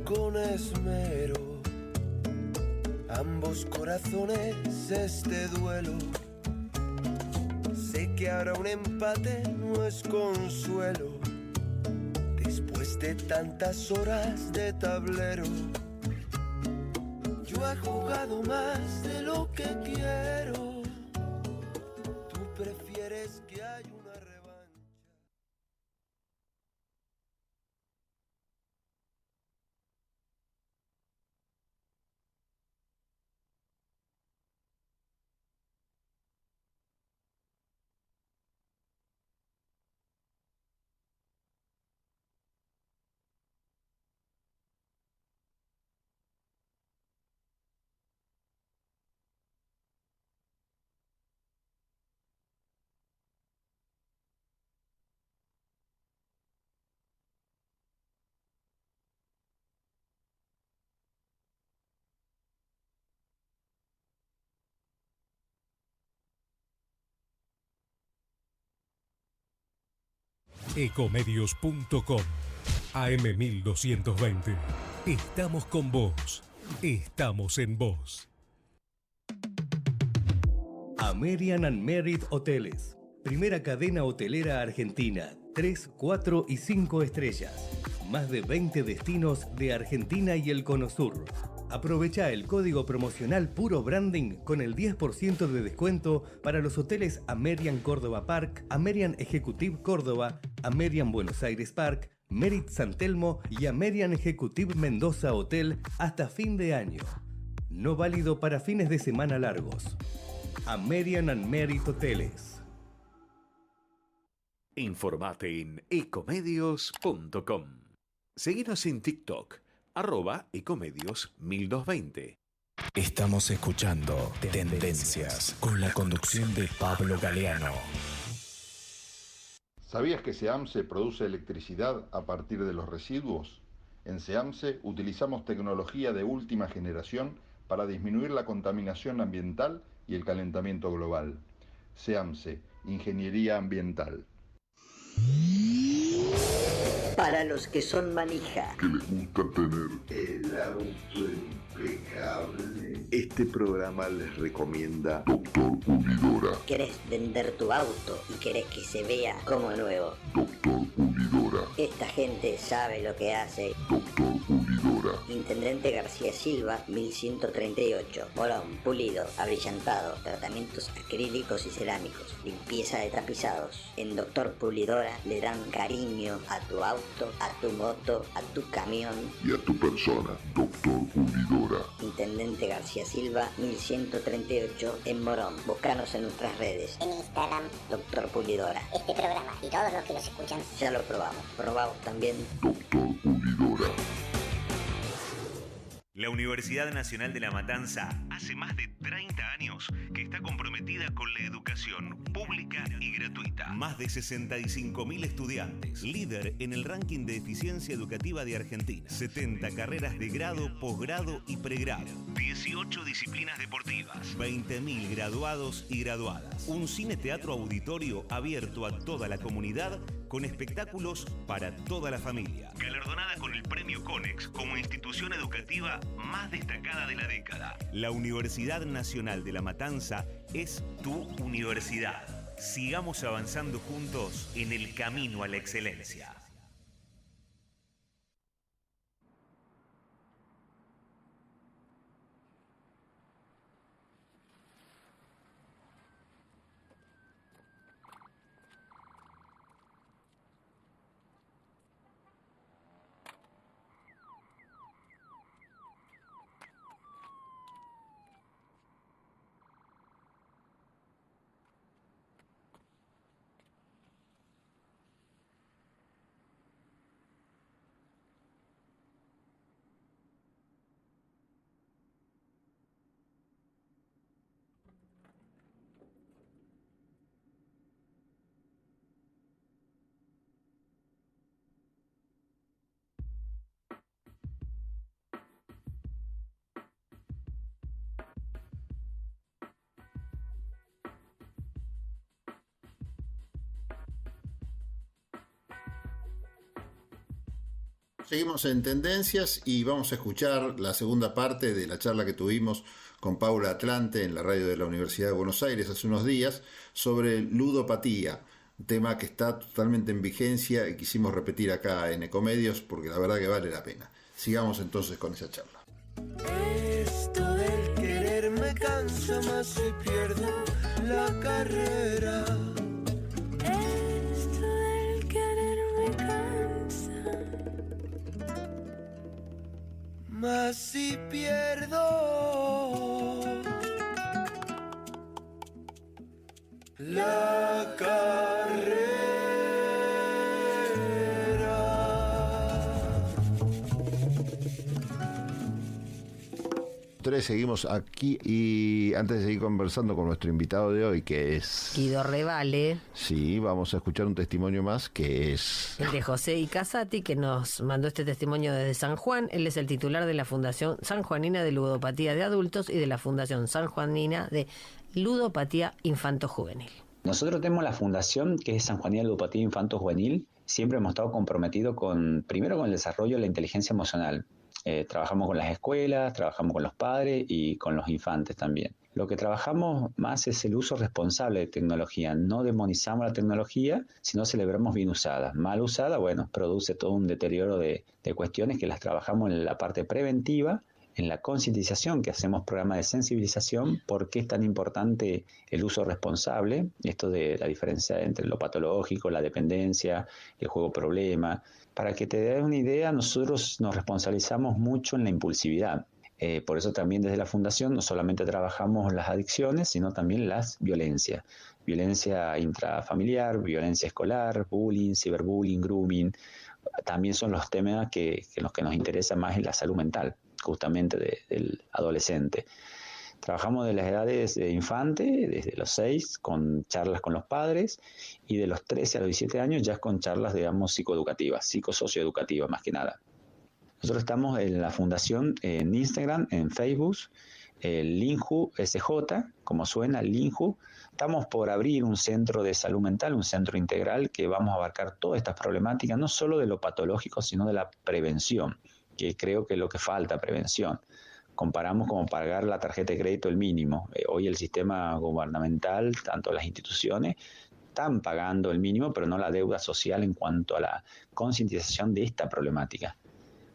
Con esmero, ambos corazones este duelo. Sé que ahora un empate no es consuelo, después de tantas horas de tablero. Yo he jugado más de lo que quiero, tú prefieres que haya una revancha. Ecomedios.com AM1220. Estamos con vos. Estamos en vos. American and Merit Hoteles. Primera cadena hotelera argentina. 3, 4 y 5 estrellas. Más de 20 destinos de Argentina y el Cono Sur. Aprovecha el código promocional Puro Branding con el 10% de descuento para los hoteles American Córdoba Park, American Executive Córdoba, American Buenos Aires Park, Merit San Telmo y American Executive Mendoza Hotel hasta fin de año. No válido para fines de semana largos. American and Merit Hoteles. Informate en ecomedios.com. Seguinos en TikTok, @ecomedios1220. Estamos escuchando Tendencias con la conducción de Pablo Galeano. ¿Sabías que SEAMSE produce electricidad a partir de los residuos? En SEAMSE utilizamos tecnología de última generación para disminuir la contaminación ambiental y el calentamiento global. SEAMSE, Ingeniería Ambiental. Para los que son manija, que les gusta tener el auto impecable, este programa les recomienda Doctor Pulidora. ¿querés vender tu auto y querés que se vea como nuevo? Doctor Pulidora. Esta gente sabe lo que hace. Doctor Pulidora. Intendente García Silva, 1138. Morón, pulido, abrillantado, tratamientos acrílicos y cerámicos, limpieza de tapizados. En Doctor Pulidora le dan cariño a tu auto, a tu moto, a tu camión y a tu persona. Doctor Pulidora. Intendente García Silva, 1138 en Morón. Búscanos en nuestras redes. En Instagram, Doctor Pulidora. este programa y todos los que los escuchan. Ya lo probamos. Probamos también. Doctor Pulidora. La Universidad Nacional de La Matanza hace más de 30 años que está comprometida con la educación pública y gratuita. Más de 65.000 estudiantes, líder en el ranking de eficiencia educativa de Argentina. 70 carreras de grado, posgrado y pregrado. 18 disciplinas deportivas. 20.000 graduados y graduadas. Un cine-teatro auditorio abierto a toda la comunidad con espectáculos para toda la familia. Galardonada con el Premio Conex como institución educativa más destacada de la década. La Universidad Nacional de La Matanza es tu universidad. Sigamos avanzando juntos en el camino a la excelencia. Seguimos en Tendencias y vamos a escuchar la segunda parte de la charla que tuvimos con Paula Atlante en la radio de la Universidad de Buenos Aires hace unos días sobre ludopatía, un tema que está totalmente en vigencia y quisimos repetir acá en Ecomedios porque la verdad que vale la pena. Sigamos entonces con esa charla. Esto del querer me cansa más si pierdo la carrera. Esto del querer me cansa más si pierdo la carrera. Seguimos aquí y antes de seguir conversando con nuestro invitado de hoy, que es Guido Revale. Sí, vamos a escuchar un testimonio más que es el de José Icasati, que nos mandó este testimonio desde San Juan. Él es el titular de la Fundación Sanjuanina de Ludopatía de Adultos y de la Fundación Sanjuanina de Ludopatía Infanto-Juvenil. Nosotros tenemos la fundación que es Sanjuanina de Ludopatía Infanto-Juvenil, siempre hemos estado comprometidos primero con el desarrollo de la inteligencia emocional. Trabajamos con las escuelas, trabajamos con los padres y con los infantes también. Lo que trabajamos más es el uso responsable de tecnología. No demonizamos la tecnología, sino celebramos bien usada. Mal usada, bueno, produce todo un deterioro de cuestiones que las trabajamos en la parte preventiva, en la concientización, que hacemos programas de sensibilización, por qué es tan importante el uso responsable, esto de la diferencia entre lo patológico, la dependencia, el juego problema. Para que te des una idea, nosotros nos responsabilizamos mucho en la impulsividad. Por eso también desde la Fundación no solamente trabajamos las adicciones, sino también las violencias. Violencia intrafamiliar, violencia escolar, bullying, ciberbullying, grooming. También son los temas que los que nos interesa más en la salud mental, justamente del adolescente. Trabajamos de las edades de infante, desde los 6, con charlas con los padres, y de los 13 a los 17 años ya con charlas, digamos, psicoeducativas, psicosocioeducativas más que nada. Nosotros estamos en la Fundación, en Instagram, en Facebook, Linju SJ, como suena, Linju. Estamos por abrir un centro de salud mental, un centro integral que vamos a abarcar todas estas problemáticas, no solo de lo patológico, sino de la prevención, que creo que es lo que falta, prevención. Comparamos como pagar la tarjeta de crédito el mínimo. Hoy el sistema gubernamental, tanto las instituciones, están pagando el mínimo, pero no la deuda social en cuanto a la concientización de esta problemática.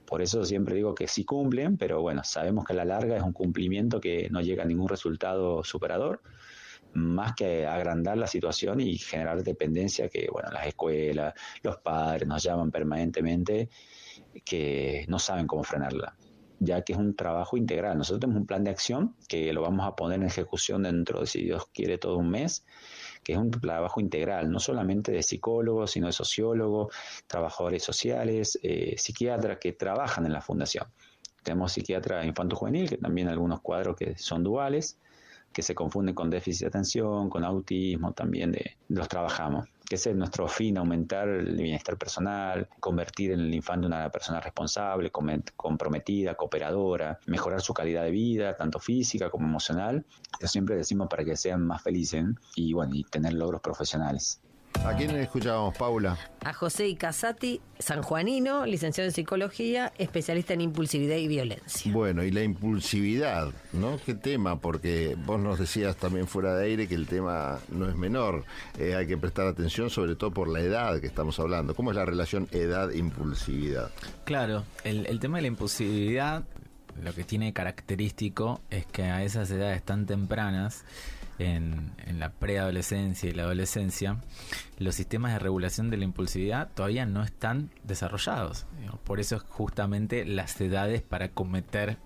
Por eso siempre digo que sí cumplen, pero bueno, sabemos que a la larga es un cumplimiento que no llega a ningún resultado superador, más que agrandar la situación y generar dependencia que, bueno, las escuelas, los padres nos llaman permanentemente, que no saben cómo frenarla, ya que es un trabajo integral. Nosotros tenemos un plan de acción que lo vamos a poner en ejecución dentro de, si Dios quiere, todo un mes, que es un trabajo integral, no solamente de psicólogos, sino de sociólogos, trabajadores sociales, psiquiatras que trabajan en la fundación. Tenemos psiquiatra infanto-juvenil, que también algunos cuadros que son duales, que se confunden con déficit de atención, con autismo, también los trabajamos. Que ese es nuestro fin, aumentar el bienestar personal, convertir en el infante una persona responsable, comprometida, cooperadora, mejorar su calidad de vida, tanto física como emocional. Eso siempre decimos para que sean más felices y, bueno, y tener logros profesionales. ¿A quién escuchábamos, Paula? A José Icasati, sanjuanino, licenciado en psicología, especialista en impulsividad y violencia. Bueno, y la impulsividad, ¿no? ¿Qué tema? Porque vos nos decías también fuera de aire que el tema no es menor. Hay que prestar atención, sobre todo por la edad que estamos hablando. ¿Cómo es la relación edad-impulsividad? Claro, el tema de la impulsividad, lo que tiene característico es que a esas edades tan tempranas, en la preadolescencia y la adolescencia, los sistemas de regulación de la impulsividad todavía no están desarrollados. Por eso es justamente las edades para cometer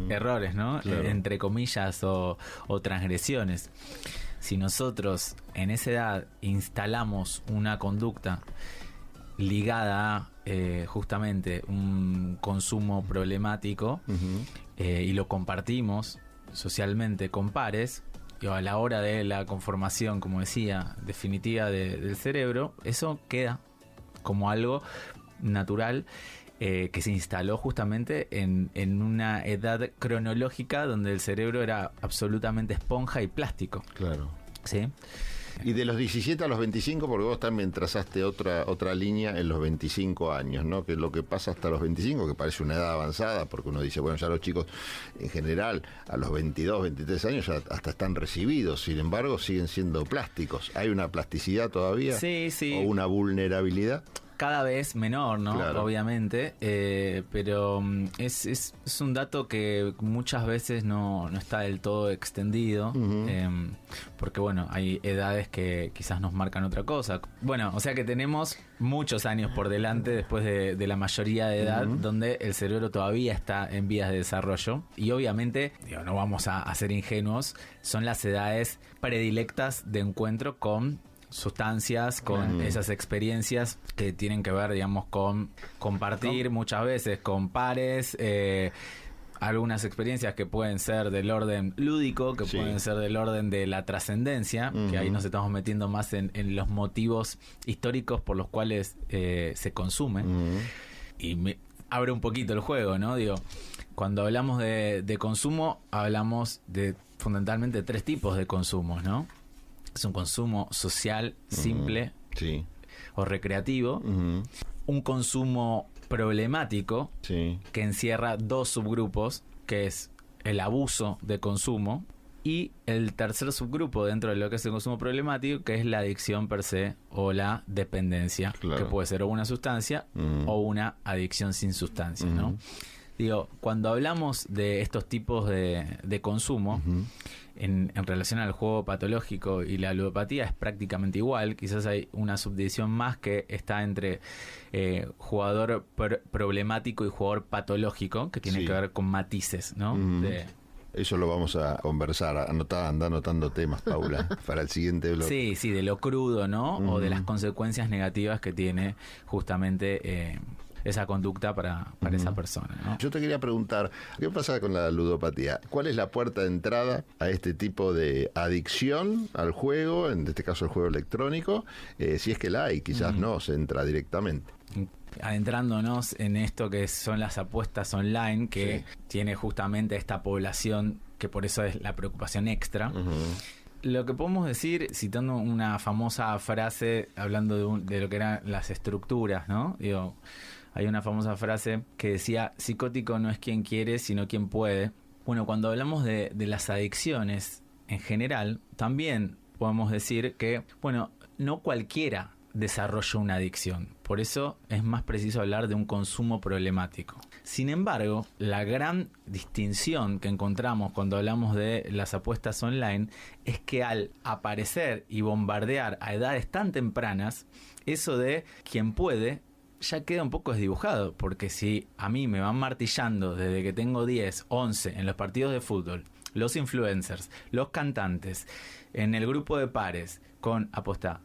errores, ¿no? Claro. Entre comillas, o transgresiones. Si nosotros en esa edad instalamos una conducta ligada a justamente un consumo problemático, y lo compartimos socialmente con pares, a la hora de la conformación, como decía, definitiva del cerebro, eso queda como algo natural, que se instaló justamente en una edad cronológica donde el cerebro era absolutamente esponja y plástico. Claro. ¿Sí? Y de los 17 a los 25, porque vos también trazaste otra línea en los 25 años, ¿no? Que es lo que pasa hasta los 25, que parece una edad avanzada, porque uno dice, bueno, ya los chicos en general a los 22, 23 años ya hasta están recibidos, sin embargo siguen siendo plásticos. ¿Hay una plasticidad todavía? Sí, sí. ¿O una vulnerabilidad? Cada vez menor, ¿no? Claro. Obviamente, pero es un dato que muchas veces no está del todo extendido, porque bueno, hay edades que quizás nos marcan otra cosa. Bueno, o sea que tenemos muchos años por delante después de la mayoría de edad, donde el cerebro todavía está en vías de desarrollo, y obviamente, no vamos a ser ingenuos, son las edades predilectas de encuentro con sustancias, con esas experiencias que tienen que ver, digamos, con compartir muchas veces con pares, algunas experiencias que pueden ser del orden lúdico, que pueden ser del orden de la trascendencia, que ahí nos estamos metiendo más en los motivos históricos por los cuales se consume. Y me abre un poquito el juego, ¿no? Digo, cuando hablamos de consumo, hablamos de fundamentalmente 3 tipos de consumos, ¿no? Es un consumo social, simple, o recreativo, un consumo problemático que encierra 2 subgrupos, que es el abuso de consumo, y el tercer subgrupo dentro de lo que es el consumo problemático, que es la adicción per se o la dependencia, que puede ser o una sustancia o una adicción sin sustancia, ¿no? Digo, cuando hablamos de estos tipos de consumo, en relación al juego patológico y la ludopatía es prácticamente igual. Quizás hay una subdivisión más que está entre jugador problemático y jugador patológico, que tiene que ver con matices, ¿no? Eso lo vamos a conversar. Anda anotando temas, Paula, para el siguiente bloque. Sí, de lo crudo, ¿no? O de las consecuencias negativas que tiene justamente esa conducta para esa persona, ¿no? Yo te quería preguntar, ¿qué pasa con la ludopatía? ¿Cuál es la puerta de entrada a este tipo de adicción al juego, en este caso el juego electrónico? Si es que la hay, quizás no se entra directamente. Adentrándonos en esto que son las apuestas online, que tiene justamente esta población, que por eso es la preocupación extra. Lo que podemos decir, citando una famosa frase, hablando de lo que eran las estructuras, ¿no? Digo, hay una famosa frase que decía: psicótico no es quien quiere, sino quien puede. Bueno, cuando hablamos de las adicciones en general, también podemos decir que, bueno, no cualquiera desarrolla una adicción. Por eso es más preciso hablar de un consumo problemático. Sin embargo, la gran distinción que encontramos cuando hablamos de las apuestas online es que al aparecer y bombardear a edades tan tempranas, eso de quien puede ya queda un poco desdibujado, porque si a mí me van martillando desde que tengo 10, 11 en los partidos de fútbol, los influencers, los cantantes, en el grupo de pares, con aposta.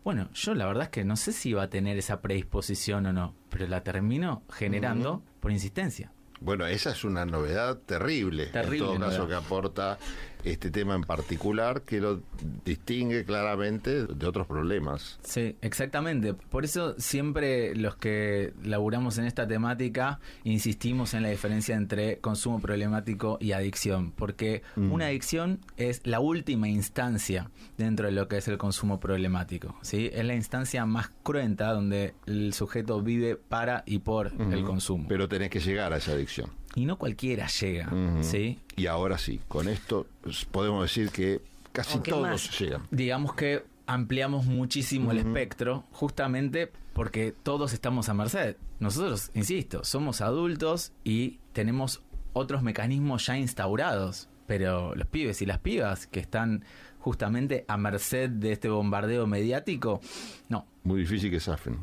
Bueno, yo la verdad es que no sé si va a tener esa predisposición o no, pero la termino generando por insistencia. Bueno, esa es una novedad terrible en todo caso, que aporta este tema en particular, que lo distingue claramente de otros problemas. Sí, exactamente. Por eso siempre los que laburamos en esta temática insistimos en la diferencia entre consumo problemático y adicción, porque una adicción es la última instancia dentro de lo que es el consumo problemático, ¿sí? Es la instancia más cruenta donde el sujeto vive para y por el consumo. Pero tenés que llegar a esa adicción. Y no cualquiera llega, ¿sí? Y ahora sí, con esto podemos decir que casi todos llegan. Digamos que ampliamos muchísimo el espectro, justamente porque todos estamos a merced. Nosotros, insisto, somos adultos y tenemos otros mecanismos ya instaurados, pero los pibes y las pibas que están justamente a merced de este bombardeo mediático, no. Muy difícil que zafen.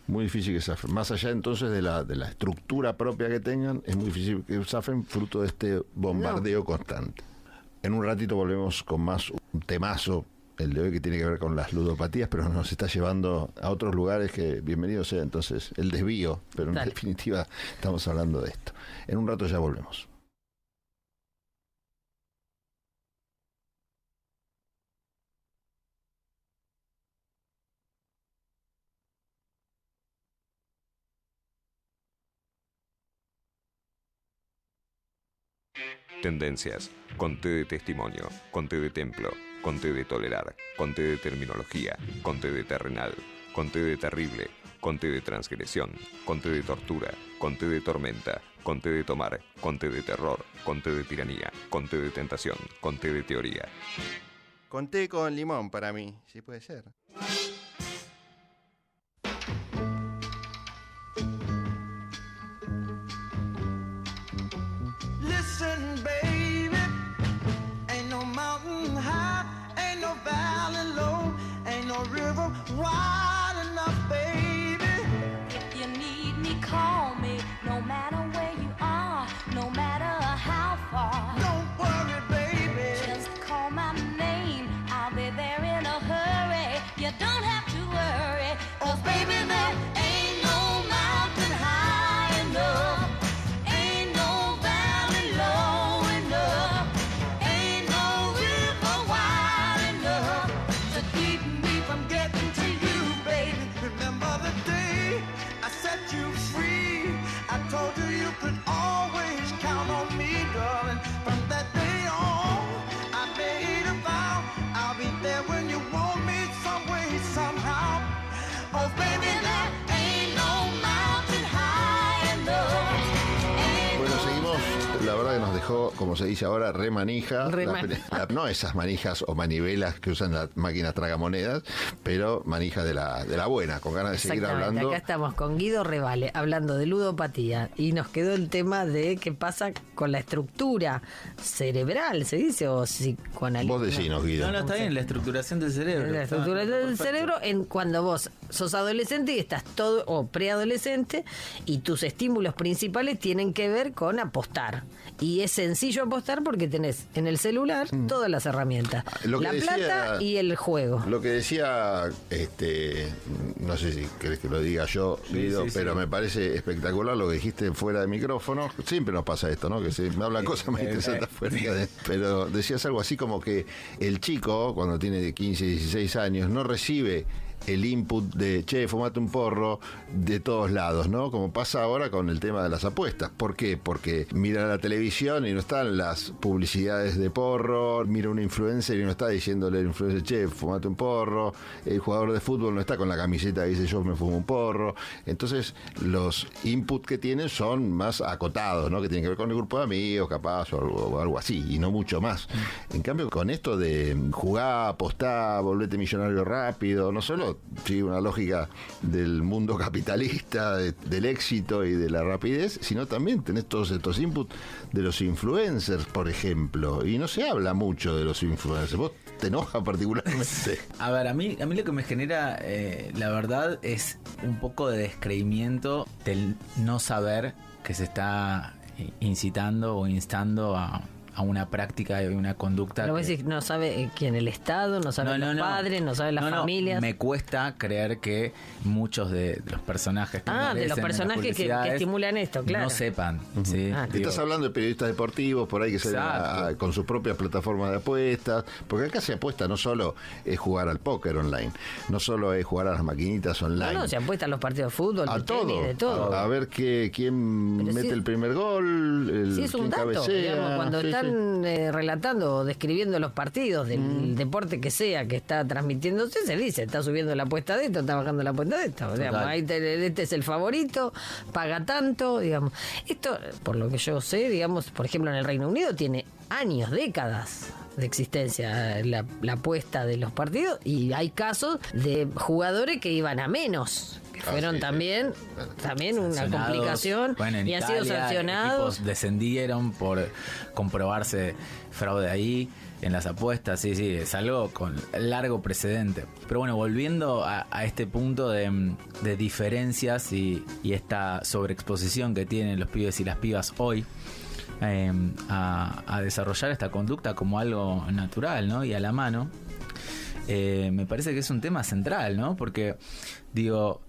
Muy difícil que zafen. Más allá entonces de la estructura propia que tengan, es muy difícil que zafen fruto de este bombardeo constante. En un ratito volvemos con más un temazo, el de hoy, que tiene que ver con las ludopatías, pero nos está llevando a otros lugares que bienvenido sea entonces el desvío, pero en definitiva estamos hablando de esto. En un rato ya volvemos. Tendencias, conté de testimonio, conté de templo, conté de tolerar, conté de terminología, conté de terrenal, conté de terrible, conté de transgresión, conté de tortura, conté de tormenta, conté de tomar, conté de terror, conté de tiranía, conté de tentación, conté de teoría. Conté con limón para mí, si puede ser. Listen, baby, ain't no mountain high, ain't no valley low, ain't no river wide enough, baby. If you need me, call me, no matter where you are, no matter how far. Don't worry, baby, just call my name, I'll be there in a hurry. You don't have to worry, 'cause baby, there ain't no mountain high enough. getting to you, baby. viejo, como se dice ahora, remanija. No esas manijas o manivelas que usan las máquinas tragamonedas, pero manija de la buena, con ganas de seguir hablando. Acá estamos con Guido Revale hablando de ludopatía y nos quedó el tema de qué pasa con la estructura cerebral, ¿se dice? O psicoanalítica. Vos decinos, Guido. No, está bien, la estructuración del cerebro. La estructuración del cerebro cuando vos sos adolescente y estás todo, o preadolescente, y tus estímulos principales tienen que ver con apostar. Y es sencillo apostar porque tenés en el celular todas las herramientas. La plata y el juego. Lo que decía, no sé si querés que lo diga yo, Guido, pero me parece espectacular lo que dijiste fuera de micrófono. Siempre nos pasa esto, ¿no? Que se me hablan cosas muy interesantes fuera de... Pero decías algo así como que el chico, cuando tiene 15, 16 años, no recibe el input de, che, fumate un porro de todos lados, ¿no? Como pasa ahora con el tema de las apuestas. ¿Por qué? Porque mira la televisión y no están las publicidades de porro, mira un influencer y no está diciéndole al influencer, che, fumate un porro, el jugador de fútbol no está con la camiseta que dice yo me fumo un porro. Entonces los inputs que tienen son más acotados, ¿no? Que tienen que ver con el grupo de amigos, capaz, o algo así, y no mucho más. En cambio, con esto de jugar, apostar, volverte millonario rápido, no solo sigue una lógica del mundo capitalista, del éxito y de la rapidez, sino también tenés todos estos inputs de los influencers, por ejemplo, y no se habla mucho de los influencers. ¿Vos te enoja particularmente? A ver, a mí lo que me genera, la verdad, es un poco de descreimiento del no saber que se está incitando o instando a una práctica y una conducta. Pero vos decís, no sabe quién, el Estado, no sabe los padres, no sabe las familias. Me cuesta creer que muchos de los personajes que de los personajes que estimulan esto, claro. No sepan. ¿sí? Estás hablando de periodistas deportivos por ahí que salen con sus propias plataformas de apuestas, porque acá se apuesta, no solo es jugar al póker online, no solo es jugar a las maquinitas online. No, se apuesta a los partidos de fútbol, a de tenis, de todo. A ver quién mete el primer gol, sí, es un dato, cabecea, digamos, cuando están relatando o describiendo los partidos del deporte que sea que está transmitiéndose, se dice, está subiendo la apuesta de esto, está bajando la apuesta de esto, digamos, ahí este es el favorito, paga tanto, digamos. Esto, por lo que yo sé, digamos, por ejemplo en el Reino Unido tiene años, décadas de existencia la apuesta de los partidos, y hay casos de jugadores que iban a menos, que fueron también una complicación, bueno, en y Italia, han sido sancionados. Equipos descendieron por comprobarse fraude ahí en las apuestas. Sí, es algo con largo precedente. Pero bueno, volviendo a este punto de diferencias y esta sobreexposición que tienen los pibes y las pibas hoy a desarrollar esta conducta como algo natural, ¿no? Y a la mano, me parece que es un tema central, ¿no? Porque digo,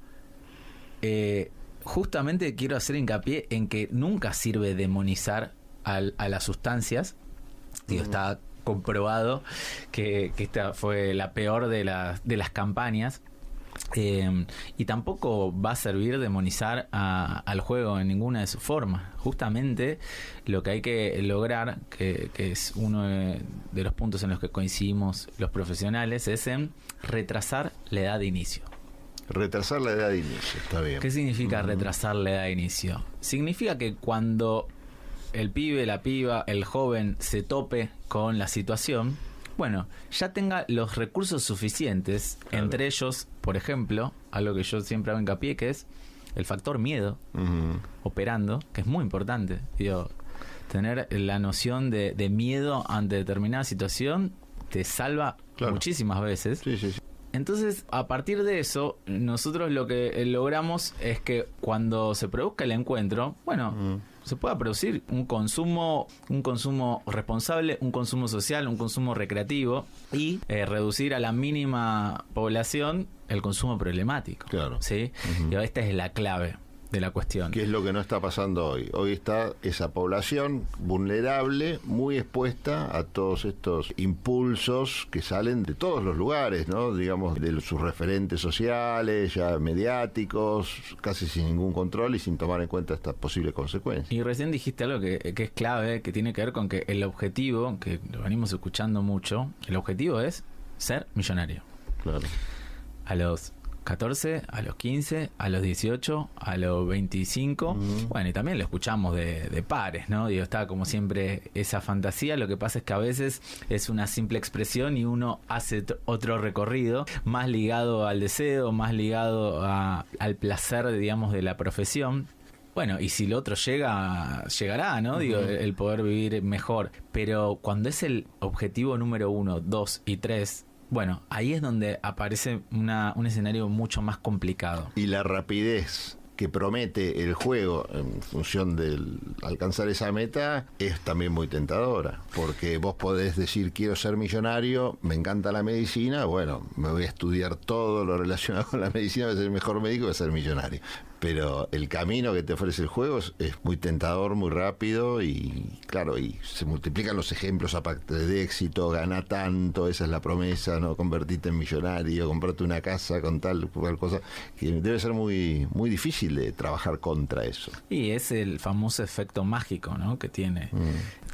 justamente quiero hacer hincapié en que nunca sirve demonizar a las sustancias. Digo, está comprobado que esta fue la peor de las campañas. Y tampoco va a servir demonizar al juego en ninguna de sus formas. Justamente lo que hay que lograr, que es uno de los puntos en los que coincidimos los profesionales, es en retrasar la edad de inicio. Retrasar la edad de inicio, está bien. ¿Qué significa retrasar la edad de inicio? Significa que cuando el pibe, la piba, el joven se tope con la situación, bueno, ya tenga los recursos suficientes, entre ellos, por ejemplo, algo que yo siempre hago hincapié, que es el factor miedo operando, que es muy importante. Digo, tener la noción de miedo ante determinada situación te salva muchísimas veces. Sí. Entonces, a partir de eso, nosotros lo que logramos es que cuando se produzca el encuentro, bueno, se pueda producir un consumo responsable, un consumo social, un consumo recreativo, y reducir a la mínima población el consumo problemático. Claro. ¿Sí? Y esta es la clave de la cuestión. ¿Qué es lo que no está pasando hoy? Hoy está esa población vulnerable, muy expuesta a todos estos impulsos que salen de todos los lugares, ¿no? Digamos, de sus referentes sociales, ya mediáticos, casi sin ningún control y sin tomar en cuenta estas posibles consecuencias. Y recién dijiste algo que es clave, que tiene que ver con que el objetivo, que lo venimos escuchando mucho, el objetivo es ser millonario. Claro. A los 14, a los 15, a los 18, a los 25. Bueno, y también lo escuchamos de pares, ¿no? Digo, está como siempre esa fantasía. Lo que pasa es que a veces es una simple expresión y uno hace otro recorrido más ligado al deseo, más ligado al placer, digamos, de la profesión. Bueno, y si el otro llegará, ¿no? Digo, el poder vivir mejor. Pero cuando es el objetivo número 1, 2 y 3, bueno, ahí es donde aparece un escenario mucho más complicado. Y la rapidez que promete el juego en función de alcanzar esa meta es también muy tentadora, porque vos podés decir quiero ser millonario, me encanta la medicina, bueno, me voy a estudiar todo lo relacionado con la medicina, voy a ser el mejor médico, voy a ser millonario. Pero el camino que te ofrece el juego es muy tentador, muy rápido y claro, y se multiplican los ejemplos aparte de éxito, gana tanto, esa es la promesa, no convertirte en millonario, comprarte una casa con tal cosa, que debe ser muy, muy difícil de trabajar contra eso. Y es el famoso efecto mágico, ¿no? Que tiene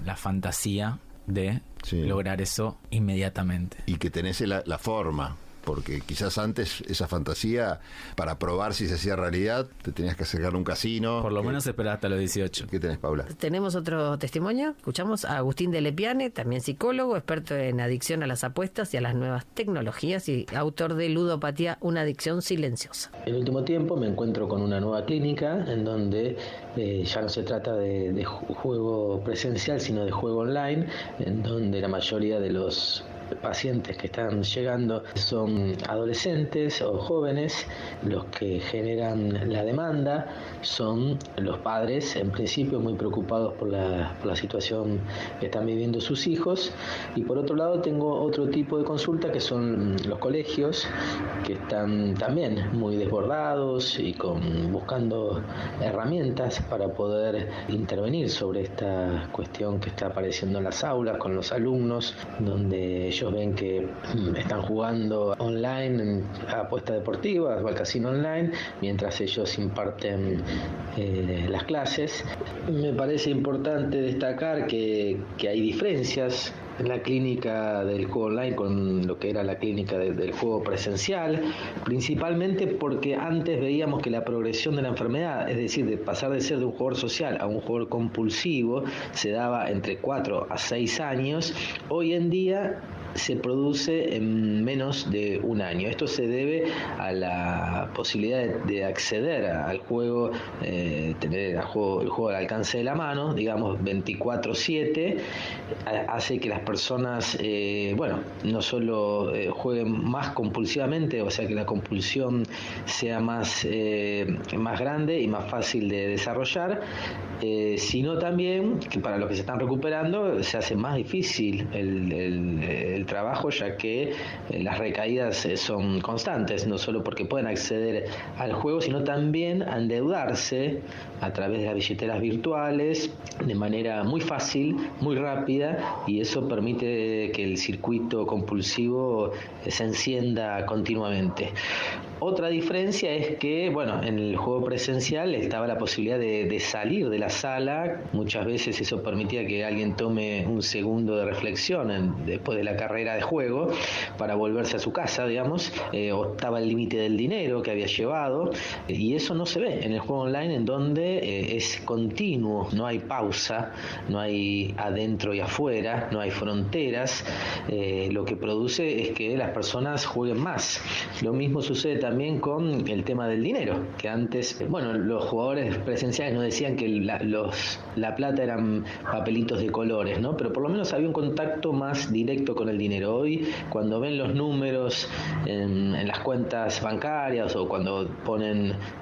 la fantasía de lograr eso inmediatamente. Y que tenés la forma. Porque quizás antes esa fantasía, para probar si se hacía realidad, te tenías que acercar a un casino. Por lo menos esperar hasta los 18. ¿Qué tenés, Paula? Tenemos otro testimonio. Escuchamos a Agustín de Lepiane, también psicólogo, experto en adicción a las apuestas y a las nuevas tecnologías y autor de Ludopatía, una adicción silenciosa. En el último tiempo me encuentro con una nueva clínica en donde ya no se trata de juego presencial, sino de juego online, en donde la mayoría de los pacientes que están llegando son adolescentes o jóvenes. Los que generan la demanda son los padres, en principio muy preocupados por la situación que están viviendo sus hijos, y por otro lado tengo otro tipo de consulta que son los colegios, que están también muy desbordados y buscando herramientas para poder intervenir sobre esta cuestión que está apareciendo en las aulas con los alumnos, donde ellos ven que están jugando online a apuestas deportivas o al casino online mientras ellos imparten las clases. Me parece importante destacar que hay diferencias en la clínica del juego online con lo que era la clínica del juego presencial, principalmente porque antes veíamos que la progresión de la enfermedad, es decir, de pasar de ser de un jugador social a un jugador compulsivo, se daba entre 4 a 6 años. Hoy en día se produce en menos de un año. Esto se debe a la posibilidad de acceder al juego, tener el juego al alcance de la mano, digamos 24/7, hace que las personas, no solo jueguen más compulsivamente, o sea que la compulsión sea más grande y más fácil de desarrollar, sino también que para los que se están recuperando se hace más difícil el trabajo, ya que las recaídas son constantes, no solo porque pueden acceder al juego, sino también a endeudarse a través de las billeteras virtuales de manera muy fácil, muy rápida, y eso permite que el circuito compulsivo se encienda continuamente. Otra diferencia es que, en el juego presencial estaba la posibilidad de salir de la sala. Muchas veces eso permitía que alguien tome un segundo de reflexión después de la carrera de juego para volverse a su casa, digamos, o estaba el límite del dinero que había llevado, y eso no se ve en el juego online, en donde es continuo, no hay pausa, no hay adentro y afuera, no hay fronteras. Lo que produce es que las personas jueguen más. Lo mismo sucede también con el tema del dinero, que antes, los jugadores presenciales nos decían que la plata eran papelitos de colores, ¿no? Pero por lo menos había un contacto más directo con el dinero. Hoy, cuando ven los números en las cuentas bancarias o cuando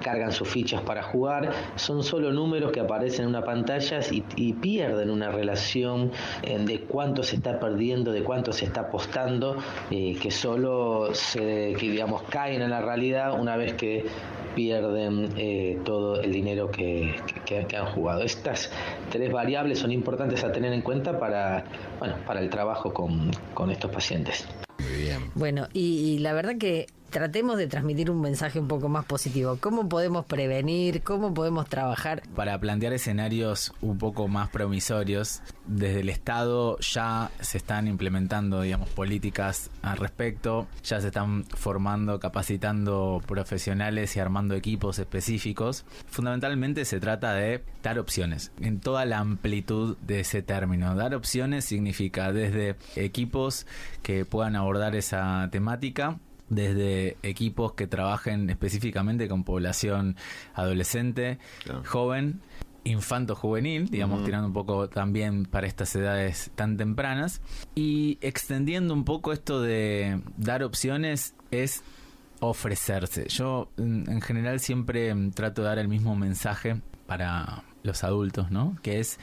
cargan sus fichas para jugar, son solo números que aparecen en una pantalla y pierden una relación de cuánto se está perdiendo, de cuánto se está apostando, que solo caen en la realidad una vez que pierden todo el dinero que han jugado. Estas tres variables son importantes a tener en cuenta para el trabajo con estos pacientes. Muy bien. Bueno, y la verdad que tratemos de transmitir un mensaje un poco más positivo. ¿Cómo podemos prevenir? ¿Cómo podemos trabajar? Para plantear escenarios un poco más promisorios, desde el Estado ya se están implementando, digamos, políticas al respecto, ya se están formando, capacitando profesionales y armando equipos específicos. Fundamentalmente se trata de dar opciones, en toda la amplitud de ese término. Dar opciones significa desde equipos que puedan abordar esa temática, desde equipos que trabajen específicamente con población adolescente, joven, infanto-juvenil, digamos, tirando un poco también para estas edades tan tempranas, y extendiendo un poco esto de dar opciones es ofrecerse. Yo en general siempre trato de dar el mismo mensaje para los adultos, ¿no? Que es,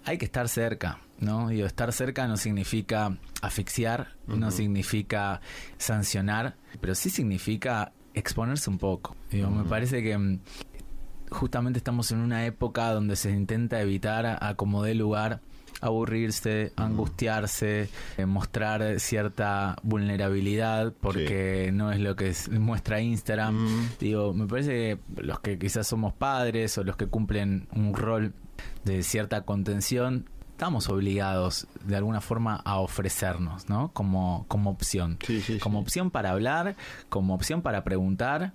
hay que estar cerca, ¿no? Digo, estar cerca no significa asfixiar, no significa sancionar, pero sí significa exponerse un poco. Digo, me parece que justamente estamos en una época donde se intenta evitar a como dé lugar aburrirse, angustiarse, mostrar cierta vulnerabilidad porque no es lo que muestra Instagram. Digo, me parece que los que quizás somos padres o los que cumplen un rol de cierta contención, estamos obligados de alguna forma a ofrecernos, ¿no? Como opción. Como opción para hablar, como opción para preguntar,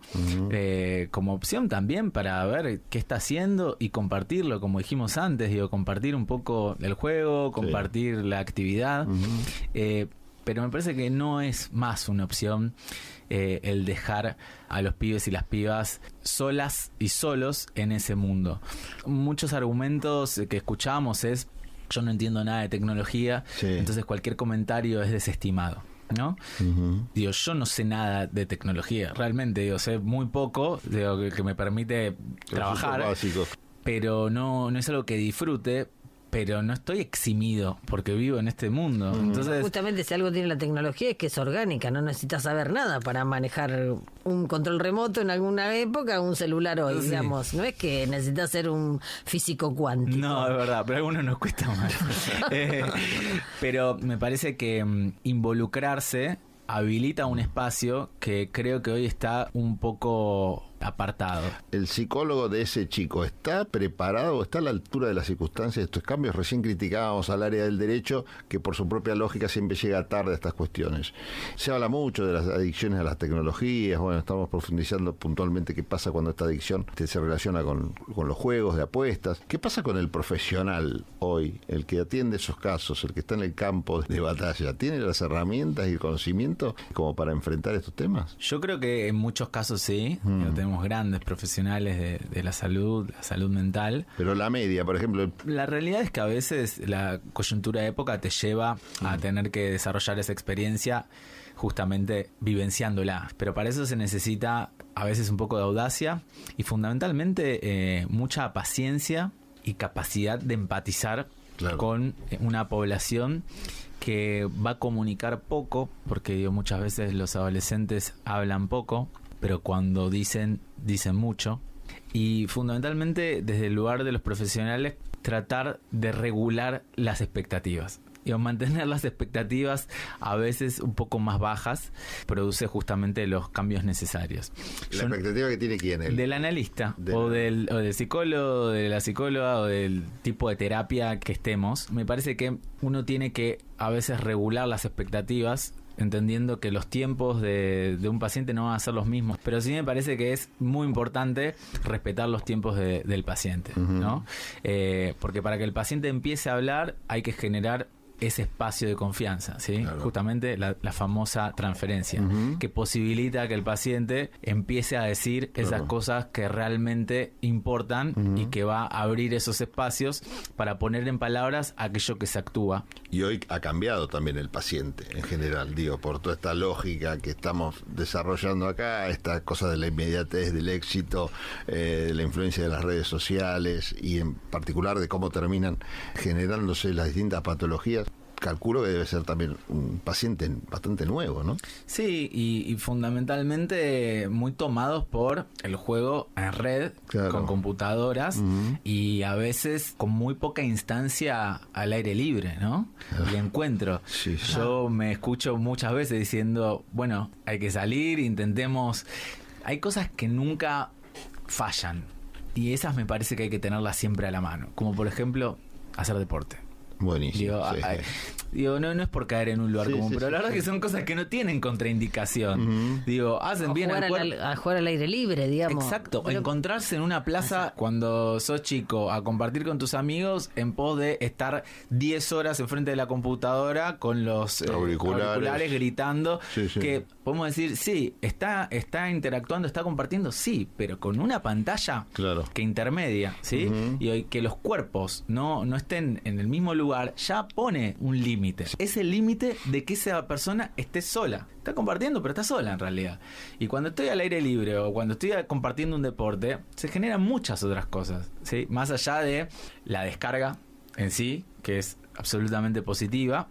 como opción también para ver qué está haciendo y compartirlo, como dijimos antes, digo, compartir un poco el juego, compartir la actividad. Pero me parece que no es más una opción el dejar a los pibes y las pibas solas y solos en ese mundo. Muchos argumentos que escuchamos es: yo no entiendo nada de tecnología, entonces cualquier comentario es desestimado, ¿no? Digo, yo no sé nada de tecnología, realmente, digo, sé muy poco, digo, que me permite trabajar, pero no es algo que disfrute, pero no estoy eximido porque vivo en este mundo. Entonces, justamente, si algo tiene la tecnología es que es orgánica, no necesitas saber nada para manejar un control remoto en alguna época, un celular hoy, digamos. No es que necesitas ser un físico cuántico. No, es verdad, pero a algunos nos cuesta más. Pero me parece que involucrarse habilita un espacio que creo que hoy está un poco apartado. ¿El psicólogo de ese chico está preparado, está a la altura de las circunstancias de estos cambios? Recién criticábamos al área del derecho, que por su propia lógica siempre llega tarde a estas cuestiones. Se habla mucho de las adicciones a las tecnologías. Bueno, estamos profundizando puntualmente qué pasa cuando esta adicción se relaciona con los juegos de apuestas. ¿Qué pasa con el profesional hoy, el que atiende esos casos, el que está en el campo de batalla? ¿Tiene las herramientas y el conocimiento como para enfrentar estos temas? Yo creo que en muchos casos sí. Tenemos grandes profesionales de la salud mental. Pero la media, por ejemplo. La realidad es que a veces la coyuntura de época te lleva a tener que desarrollar esa experiencia justamente vivenciándola. Pero para eso se necesita a veces un poco de audacia y fundamentalmente mucha paciencia y capacidad de empatizar con una población que va a comunicar poco, porque digo, muchas veces los adolescentes hablan poco, pero cuando dicen mucho. Y fundamentalmente desde el lugar de los profesionales tratar de regular las expectativas. Y mantener las expectativas a veces un poco más bajas produce justamente los cambios necesarios. ¿La expectativa que tiene quién? Del analista, o del psicólogo, de la psicóloga, o del tipo de terapia que estemos. Me parece que uno tiene que a veces regular las expectativas, entendiendo que los tiempos de un paciente no van a ser los mismos, pero sí me parece que es muy importante respetar los tiempos del paciente, ¿no? Porque para que el paciente empiece a hablar hay que generar ese espacio de confianza, ¿sí? Justamente la famosa transferencia, que posibilita que el paciente empiece a decir esas cosas que realmente importan y que va a abrir esos espacios para poner en palabras aquello que se actúa. Y hoy ha cambiado también el paciente en general, digo, por toda esta lógica que estamos desarrollando acá, esta cosa de la inmediatez, del éxito, de la influencia de las redes sociales y en particular de cómo terminan generándose las distintas patologías. calculo que debe ser también un paciente bastante nuevo, ¿no? Sí, y fundamentalmente muy tomados por el juego en red, Claro. con computadoras, y a veces con muy poca instancia al aire libre, ¿no? Y encuentro. Yo me escucho muchas veces diciendo, bueno, hay que salir, intentemos. Hay cosas que nunca fallan, y esas me parece que hay que tenerlas siempre a la mano, como por ejemplo hacer deporte. Buenísimo. Digo, no es por caer en un lugar Sí, común, sí, pero sí, la verdad sí. que son cosas que no tienen contraindicación. Digo, hacen bien al cuerpo. A jugar al aire libre, digamos. Exacto, Pero- encontrarse en una plaza cuando sos chico a compartir con tus amigos en pos de estar 10 horas enfrente de la computadora con los auriculares gritando, Sí, sí. que podemos decir, sí, está interactuando, está compartiendo, sí, pero con una pantalla Claro. que intermedia, ¿sí? Y hoy que los cuerpos no estén en el mismo lugar ya pone un límite. Es el límite de que esa persona esté sola. Está compartiendo, pero está sola en realidad. Y cuando estoy al aire libre o cuando estoy compartiendo un deporte, se generan muchas otras cosas, ¿sí? Más allá de la descarga en sí, que es absolutamente positiva,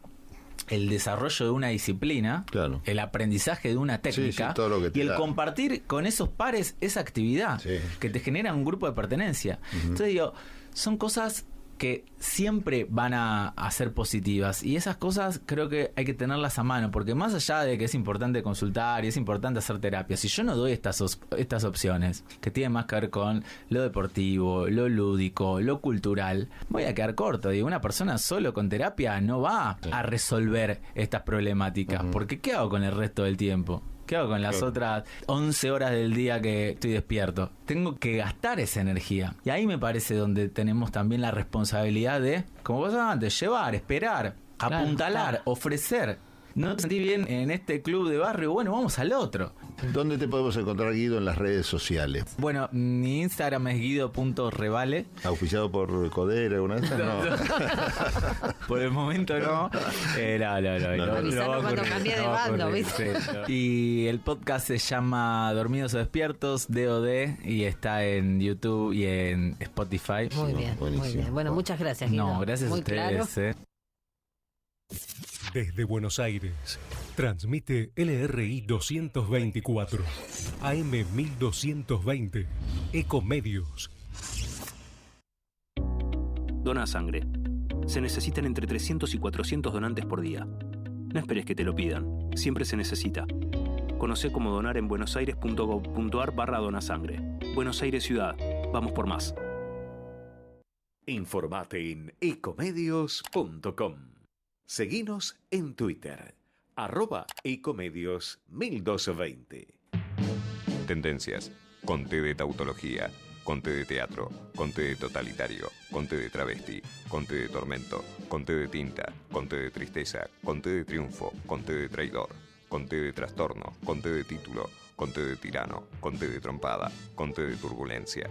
el desarrollo de una disciplina, el aprendizaje de una técnica, Sí, todo lo que te y el da. compartir con esos pares esa actividad que te genera un grupo de pertenencia. Entonces digo, son cosas que siempre van a ser positivas, y esas cosas creo que hay que tenerlas a mano, porque más allá de que es importante consultar y es importante hacer terapia, si yo no doy estas opciones que tienen más que ver con lo deportivo, lo lúdico, lo cultural, voy a quedar corto. Digo, una persona solo con terapia no va a resolver estas problemáticas, porque ¿qué hago con el resto del tiempo? ¿Qué hago con las otras 11 horas del día que estoy despierto? Tengo que gastar esa energía. Y ahí me parece donde tenemos también la responsabilidad de, como pasaba antes, llevar, esperar, apuntalar, ofrecer. No te sentí bien en este club de barrio, bueno, vamos al otro. ¿Dónde te podemos encontrar, Guido, en las redes sociales? Bueno, mi Instagram es guido.revale. ¿Auspiciado por Codera alguna vez? No. Por el momento no. Avisanos cuando cambie de bando, ¿viste? Y el podcast se llama Dormidos o Despiertos, DOD, y está en YouTube y en Spotify. Muy bien, muy bien. Bueno, muchas gracias, Guido. No, gracias Muy a ustedes. claro. Desde Buenos Aires, transmite LRI 224, AM 1220, Ecomedios. Dona sangre. Se necesitan entre 300 y 400 donantes por día. No esperes que te lo pidan. Siempre se necesita. Conoce cómo donar en buenosaires.gov.ar/donasangre. Buenos Aires Ciudad. Vamos por más. Informate en ecomedios.com. Seguinos en Twitter, @ecomedios1220. Tendencias. Conté de tautología. Conté de teatro. Conté de totalitario. Conté de travesti. Conté de tormento. Conté de tinta. Conté de tristeza. Conté de triunfo. Conté de traidor. Conté de trastorno. Conté de título. Conté de tirano. Conté de trompada. Conté de turbulencia.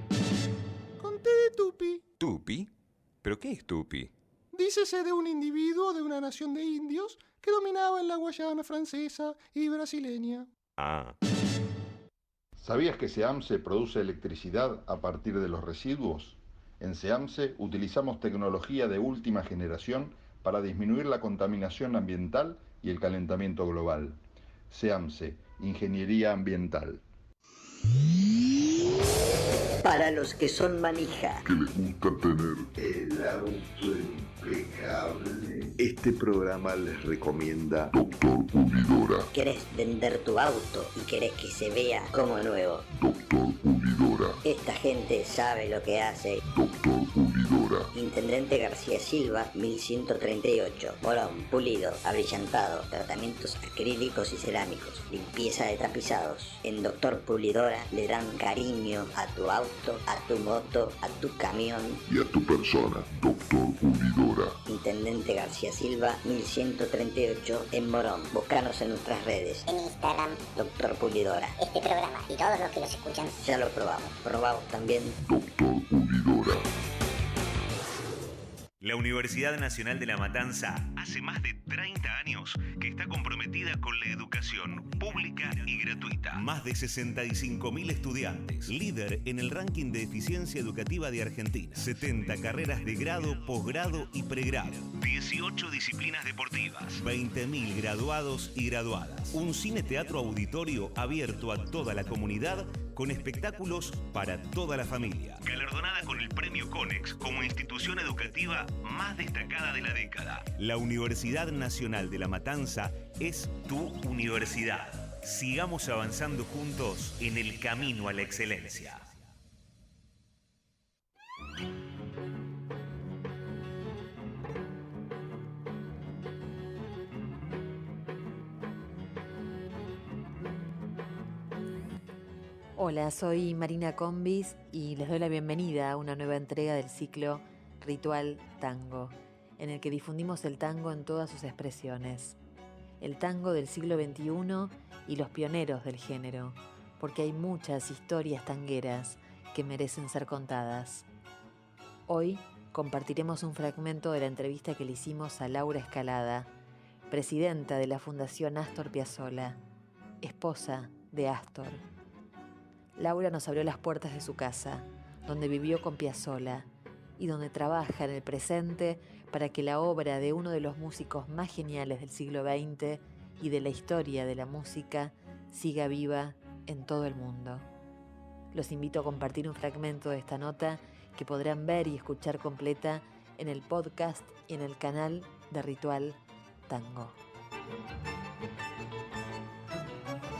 Conté de tupi. ¿Tupi? ¿Pero qué es tupi? Dícese de un individuo de una nación de indios que dominaba en la Guayana francesa y brasileña. Ah. ¿Sabías que SEAMSE produce electricidad a partir de los residuos? En SEAMSE utilizamos tecnología de última generación para disminuir la contaminación ambiental y el calentamiento global. SEAMSE, Ingeniería Ambiental. Para los que son manija. Que les gusta tener el auto impecable. Este programa les recomienda Doctor Pulidora. ¿Querés vender tu auto y querés que se vea como nuevo? Doctor Pulidora. Esta gente sabe lo que hace. Doctor Pulidora. Intendente García Silva, 1138. Morón, pulido, abrillantado, tratamientos acrílicos y cerámicos, limpieza de tapizados. En Doctor Pulidora le dan cariño a tu auto, a tu moto, a tu camión. Y a tu persona, Doctor Pulidora. Intendente García Silva, 1138 en Morón. Búscanos en nuestras redes. En Instagram, Doctor Pulidora. este programa y todos los que los escuchan. Ya lo probamos. Probamos también. Doctor Pulidora. La Universidad Nacional de La Matanza hace más de 30 años que está comprometida con la educación pública y gratuita. Más de 65.000 estudiantes, líder en el ranking de eficiencia educativa de Argentina. 70 carreras de grado, posgrado y pregrado. 18 disciplinas deportivas. 20.000 graduados y graduadas. Un cine-teatro auditorio abierto a toda la comunidad con espectáculos para toda la familia. Galardonada con el Premio Conex como institución educativa más destacada de la década. La Universidad Nacional de La Matanza es tu universidad. Sigamos avanzando juntos en el camino a la excelencia. Hola, soy Marina Combis y les doy la bienvenida a una nueva entrega del ciclo Ritual Tango, en el que difundimos el tango en todas sus expresiones. El tango del siglo XXI y los pioneros del género, porque hay muchas historias tangueras que merecen ser contadas. Hoy compartiremos un fragmento de la entrevista que le hicimos a Laura Escalada, presidenta de la Fundación Astor Piazzolla, esposa de Astor. Laura nos abrió las puertas de su casa, donde vivió con Piazzolla y donde trabaja en el presente para que la obra de uno de los músicos más geniales del siglo XX y de la historia de la música siga viva en todo el mundo. Los invito a compartir un fragmento de esta nota que podrán ver y escuchar completa en el podcast y en el canal de Ritual Tango.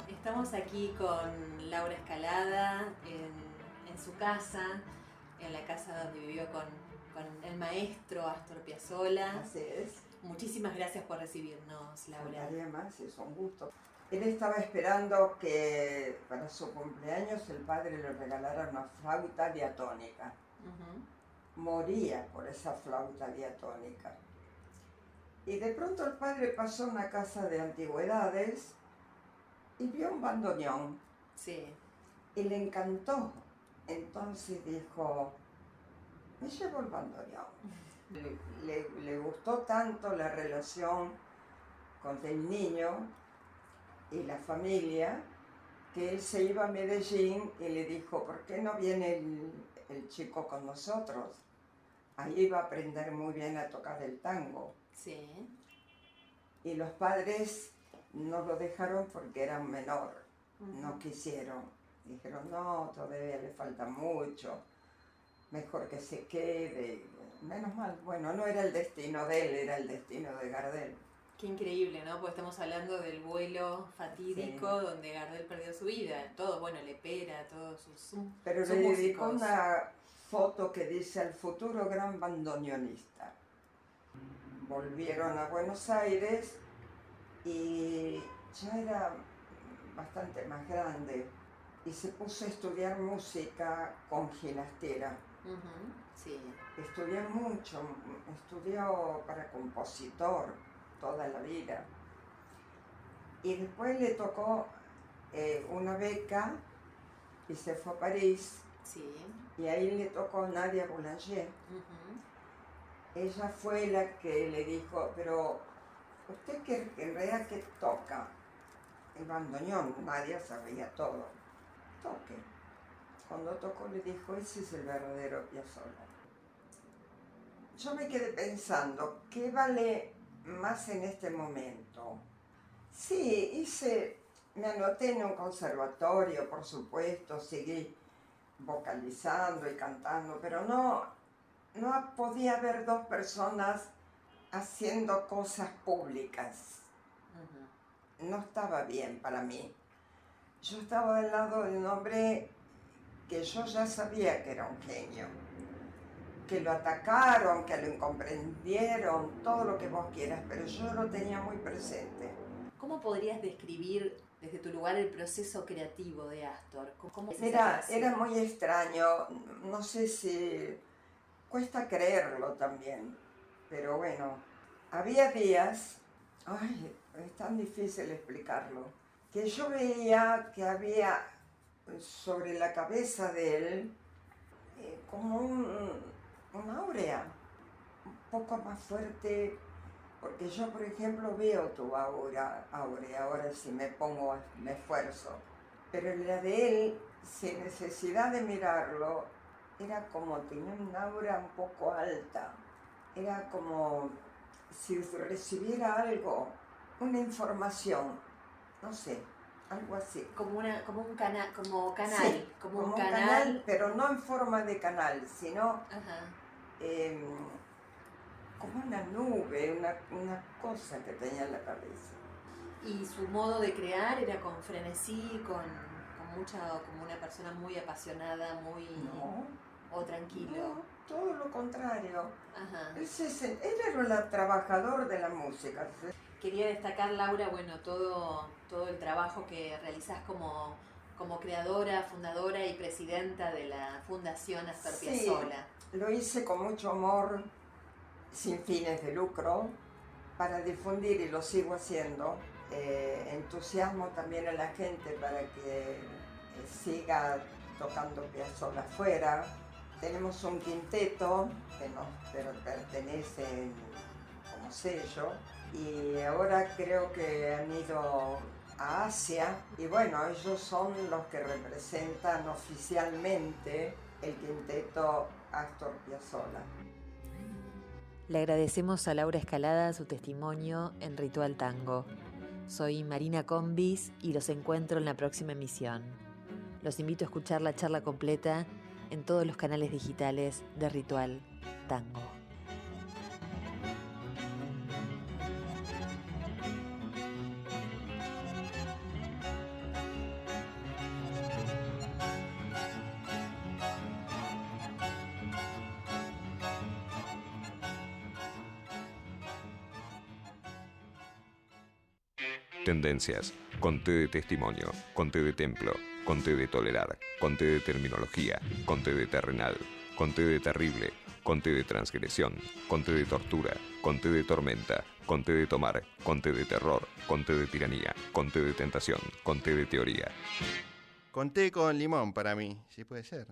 Estamos aquí con Laura Escalada en su casa, en la casa donde vivió con el maestro Astor Piazzolla. Así es. Muchísimas gracias por recibirnos, Laura. Además, es un gusto. Él estaba esperando que para su cumpleaños el padre le regalara una flauta diatónica. Moría por esa flauta diatónica. Y de pronto el padre pasó a una casa de antigüedades y vio un bandoneón. Sí. Y le encantó. Entonces dijo, me llevo el bandoneón. Le gustó tanto la relación con el niño y la familia que él se iba a Medellín y le dijo, ¿por qué no viene el chico con nosotros? Ahí va a aprender muy bien a tocar el tango. Sí. Y los padres no lo dejaron porque era un menor, no quisieron. Dijeron, no, todavía le falta mucho, mejor que se quede. Menos mal, bueno, no era el destino de él, era el destino de Gardel. Qué increíble, ¿no? Porque estamos hablando del vuelo fatídico donde Gardel perdió su vida. Todo, bueno, Lepera, todos sus Pero sus le dedicó músicos. una foto que dice al futuro gran bandoneonista. Volvieron a Buenos Aires y ya era bastante más grande y se puso a estudiar música con Ginastera. Sí. Estudió mucho, estudió para compositor toda la vida. Y después le tocó una beca y se fue a París. Sí. Y ahí le tocó Nadia Boulanger. Ella fue la que le dijo, pero usted que en realidad que toca el bandoneón, Nadia sabía todo, toque. Cuando tocó le dijo, ese es el verdadero Piazzolla. Yo me quedé pensando, ¿qué vale más en este momento? Sí, me anoté en un conservatorio, por supuesto, seguí vocalizando y cantando, pero no podía haber dos personas haciendo cosas públicas. No estaba bien para mí. Yo estaba del lado de un hombre que yo ya sabía que era un genio, que lo atacaron, que lo incomprendieron, todo lo que vos quieras, pero yo lo tenía muy presente. ¿Cómo podrías describir desde tu lugar el proceso creativo de Astor? ¿Cómo es esa Era creación? muy extraño, no sé si cuesta creerlo también, pero bueno, había días, es tan difícil explicarlo, que yo veía que había sobre la cabeza de él como una áurea, poco más fuerte, porque yo, por ejemplo, veo tu aura, ahora si me pongo, me esfuerzo. Pero la de él, sin necesidad de mirarlo, era como, tenía un aura un poco alta. Era como si recibiera algo, una información, no sé, algo así. Como un canal, Sí, como un canal, pero no en forma de canal, sino como una nube, una cosa que tenía en la cabeza. y su modo de crear era con frenesí, con como una persona muy apasionada, muy o tranquilo. No, todo lo contrario. Ajá. Él era el trabajador de la música. Quería destacar, Laura, bueno, todo el trabajo que realizás como creadora, fundadora y presidenta de la Fundación Astor Piazzolla. Lo hice con mucho amor, sin fines de lucro, para difundir, y lo sigo haciendo. Entusiasmo también a la gente para que siga tocando Piazzolla afuera. Tenemos un quinteto que nos pertenece como sello, y ahora creo que han ido a Asia, y bueno, ellos son los que representan oficialmente el quinteto Astor Piazzolla. Le agradecemos a Laura Escalada su testimonio en Ritual Tango. Soy Marina Combis y los encuentro en la próxima emisión. Los invito a escuchar la charla completa en todos los canales digitales de Ritual Tango. Tendencias, conté de testimonio, conté de templo, conté de tolerar, conté de terminología, conté de terrenal, conté de terrible, conté de transgresión, conté de tortura, conté de tormenta, conté de tomar, conté de terror, conté de tiranía, conté de tentación, conté de teoría. Conté con limón para mí, si puede ser.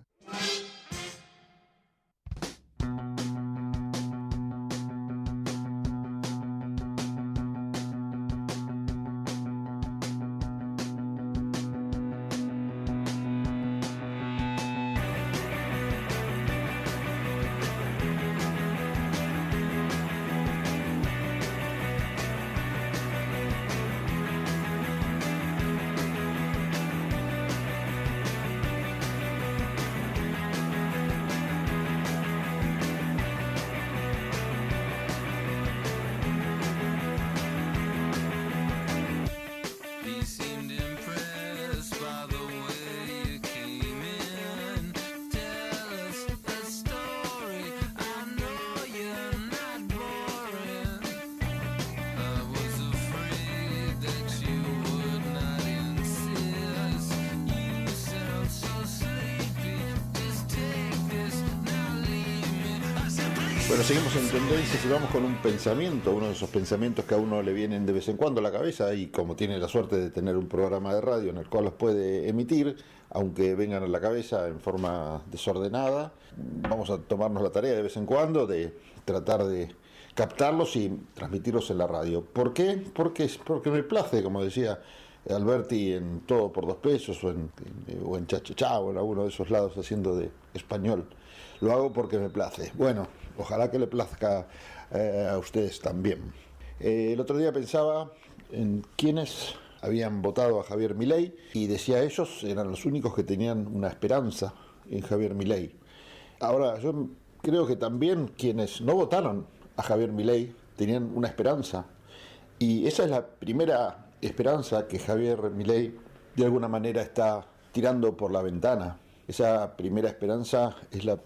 Bueno, seguimos en tendencias y vamos con un pensamiento, uno de esos pensamientos que a uno le vienen de vez en cuando a la cabeza, y como tiene la suerte de tener un programa de radio en el cual los puede emitir, aunque vengan a la cabeza en forma desordenada, vamos a tomarnos la tarea de vez en cuando de tratar de captarlos y transmitirlos en la radio. ¿Por qué? Porque me place, como decía Alberti, en Todo por 2 pesos o en Cha-Cha-Cha o en alguno de esos lados haciendo de español. Lo hago porque me place. Bueno, ojalá que le plazca a ustedes también. El otro día pensaba en quienes habían votado a Javier Milei y decía ellos eran los únicos que tenían una esperanza en Javier Milei. Ahora, yo creo que también quienes no votaron a Javier Milei tenían una esperanza, y esa es la primera esperanza que Javier Milei de alguna manera está tirando por la ventana. Esa primera esperanza es la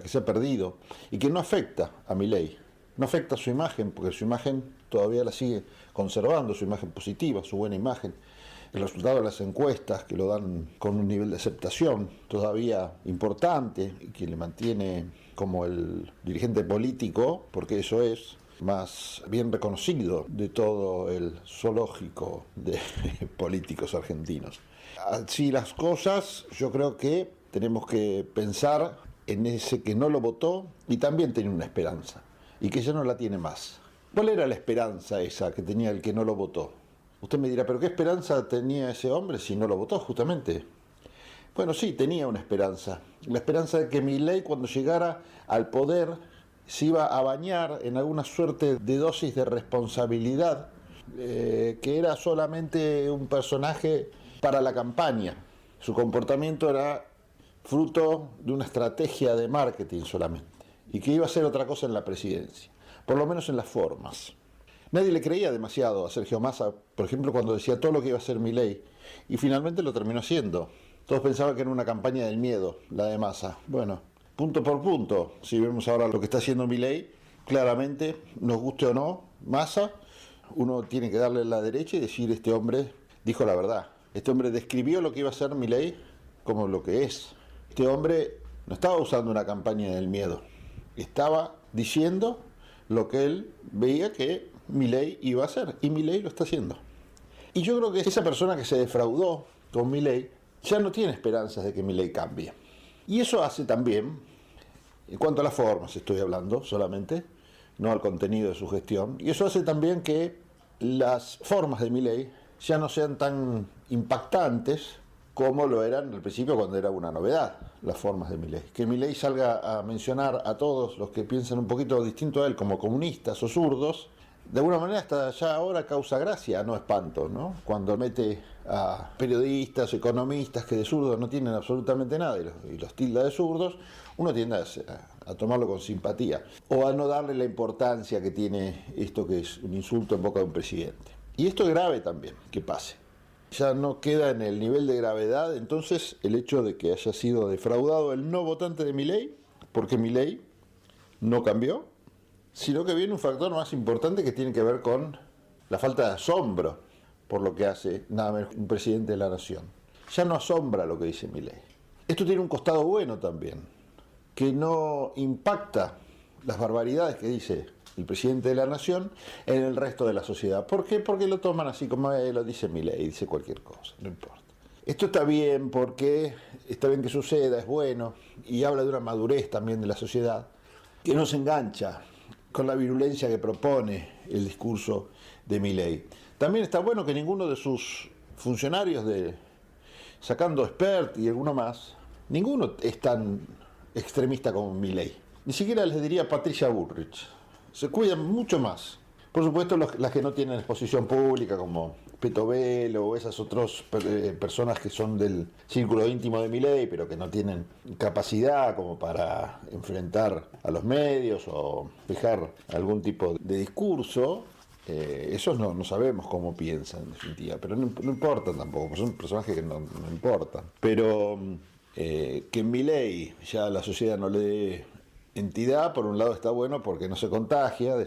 que se ha perdido y que no afecta a Milei, no afecta a su imagen, porque su imagen todavía la sigue conservando, su imagen positiva, su buena imagen. El resultado de las encuestas, que lo dan con un nivel de aceptación todavía importante y que le mantiene como el dirigente político, porque eso es, más bien reconocido de todo el zoológico de políticos argentinos. Así las cosas, yo creo que tenemos que pensar en ese que no lo votó y también tenía una esperanza. y que ya no la tiene más. ¿Cuál era la esperanza esa que tenía el que no lo votó? Usted me dirá, ¿pero qué esperanza tenía ese hombre si no lo votó justamente? Bueno, sí, tenía una esperanza. La esperanza de que Milei, cuando llegara al poder, se iba a bañar en alguna suerte de dosis de responsabilidad, que era solamente un personaje para la campaña. Su comportamiento era fruto de una estrategia de marketing solamente, y que iba a ser otra cosa en la presidencia, por lo menos en las formas. Nadie le creía demasiado a Sergio Massa, por ejemplo, cuando decía todo lo que iba a hacer Milei, y finalmente lo terminó haciendo. Todos pensaban que era una campaña del miedo, la de Massa. Bueno, punto por punto, si vemos ahora lo que está haciendo Milei, claramente, nos guste o no, Massa, uno tiene que darle la derecha y decir, este hombre dijo la verdad. Este hombre describió lo que iba a hacer Milei como lo que es. Este hombre no estaba usando una campaña del miedo, estaba diciendo lo que él veía que Milei iba a hacer, y Milei lo está haciendo. Y yo creo que esa persona que se defraudó con Milei ya no tiene esperanzas de que Milei cambie. Y eso hace también, en cuanto a las formas estoy hablando solamente, no al contenido de su gestión, y eso hace también que las formas de Milei ya no sean tan impactantes como lo eran al principio cuando era una novedad, las formas de Milei. Que Milei salga a mencionar a todos los que piensan un poquito distinto a él como comunistas o zurdos, de alguna manera hasta ya ahora causa gracia, no espanto, ¿no? Cuando mete a periodistas, economistas que de zurdos no tienen absolutamente nada y los tilda de zurdos, uno tiende a tomarlo con simpatía o a no darle la importancia que tiene esto que es un insulto en boca de un presidente. Y esto es grave también, que pase. Ya no queda en el nivel de gravedad entonces el hecho de que haya sido defraudado el no votante de Milei, porque Milei no cambió, sino que viene un factor más importante que tiene que ver con la falta de asombro por lo que hace nada menos un presidente de la nación. Ya no asombra lo que dice Milei. Esto tiene un costado bueno también, que no impacta las barbaridades que dice el presidente de la nación en el resto de la sociedad. ¿Por qué? Porque lo toman así como lo dice Milei, dice cualquier cosa, no importa. Esto está bien porque está bien que suceda, es bueno, y habla de una madurez también de la sociedad, que no se engancha con la virulencia que propone el discurso de Milei. También está bueno que ninguno de sus funcionarios, sacando Expert y alguno más, ninguno es tan extremista como Milei. Ni siquiera les diría Patricia Bullrich. Se cuidan mucho más. Por supuesto, las que no tienen exposición pública, como Petovelo o esas otras personas que son del círculo íntimo de Milei, pero que no tienen capacidad como para enfrentar a los medios o fijar algún tipo de discurso, esos no sabemos cómo piensan en definitiva, pero no importan tampoco, porque son personajes que no importan. Pero que en Milei ya la sociedad no le dé entidad, por un lado está bueno porque no se contagia de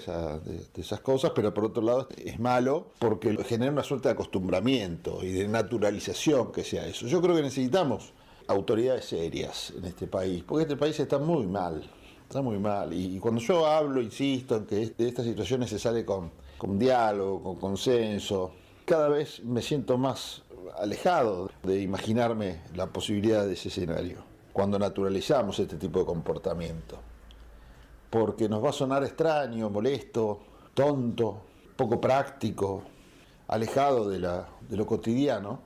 esas cosas, pero por otro lado es malo porque genera una suerte de acostumbramiento y de naturalización que sea eso. Yo creo que necesitamos autoridades serias en este país, porque este país está muy mal, y cuando yo hablo, insisto en que de estas situaciones se sale con diálogo, con consenso, cada vez me siento más alejado de imaginarme la posibilidad de ese escenario, cuando naturalizamos este tipo de comportamiento. Porque nos va a sonar extraño, molesto, tonto, poco práctico, alejado de lo cotidiano.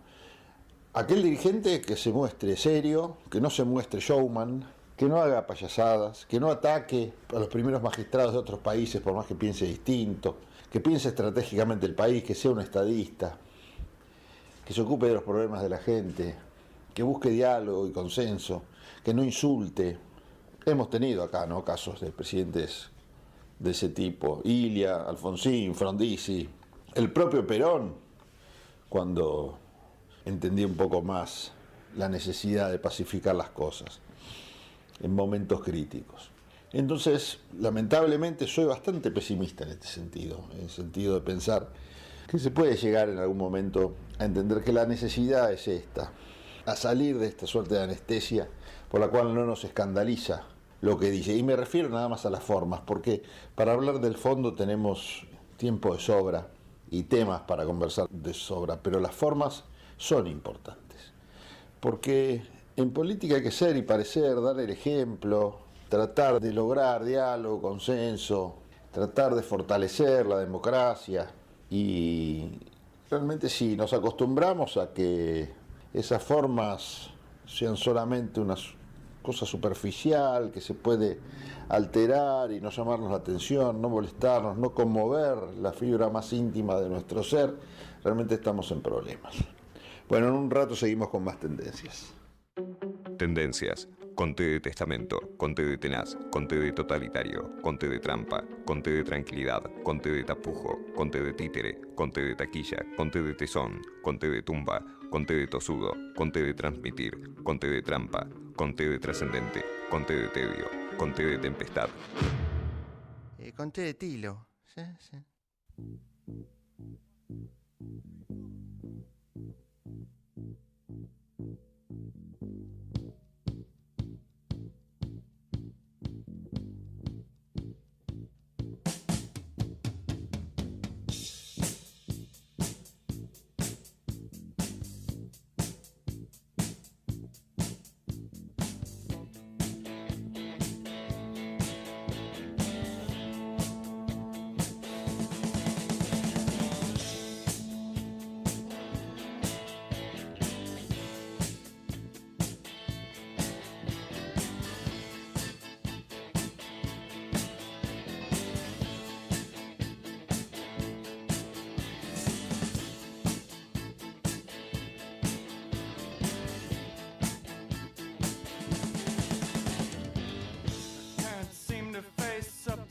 Aquel dirigente que se muestre serio, que no se muestre showman, que no haga payasadas, que no ataque a los primeros magistrados de otros países por más que piense distinto, que piense estratégicamente el país, que sea un estadista, que se ocupe de los problemas de la gente, que busque diálogo y consenso, que no insulte. Hemos tenido acá, ¿no?, casos de presidentes de ese tipo. Ilia, Alfonsín, Frondizi, el propio Perón, cuando entendí un poco más la necesidad de pacificar las cosas en momentos críticos. Entonces, lamentablemente, soy bastante pesimista en este sentido, en el sentido de pensar que se puede llegar en algún momento a entender que la necesidad es esta, a salir de esta suerte de anestesia por la cual no nos escandaliza lo que dice. Y me refiero nada más a las formas, porque para hablar del fondo tenemos tiempo de sobra y temas para conversar de sobra, pero las formas son importantes. Porque en política hay que ser y parecer, dar el ejemplo, tratar de lograr diálogo, consenso, tratar de fortalecer la democracia y realmente si nos acostumbramos a que esas formas sean solamente una cosa superficial, que se puede alterar y no llamarnos la atención, no molestarnos, no conmover la fibra más íntima de nuestro ser, realmente estamos en problemas. Bueno, en un rato seguimos con más tendencias. Tendencias. Conté de testamento, conté de tenaz, conté de totalitario, conté de trampa, conté de tranquilidad, conté de tapujo, conté de títere, conté de taquilla, conté de tesón, conté de tumba, conté de tosudo, conté de transmitir, conté de trampa, conté de trascendente, conté de tedio, conté de tempestad. Conté de tilo. Sí, sí.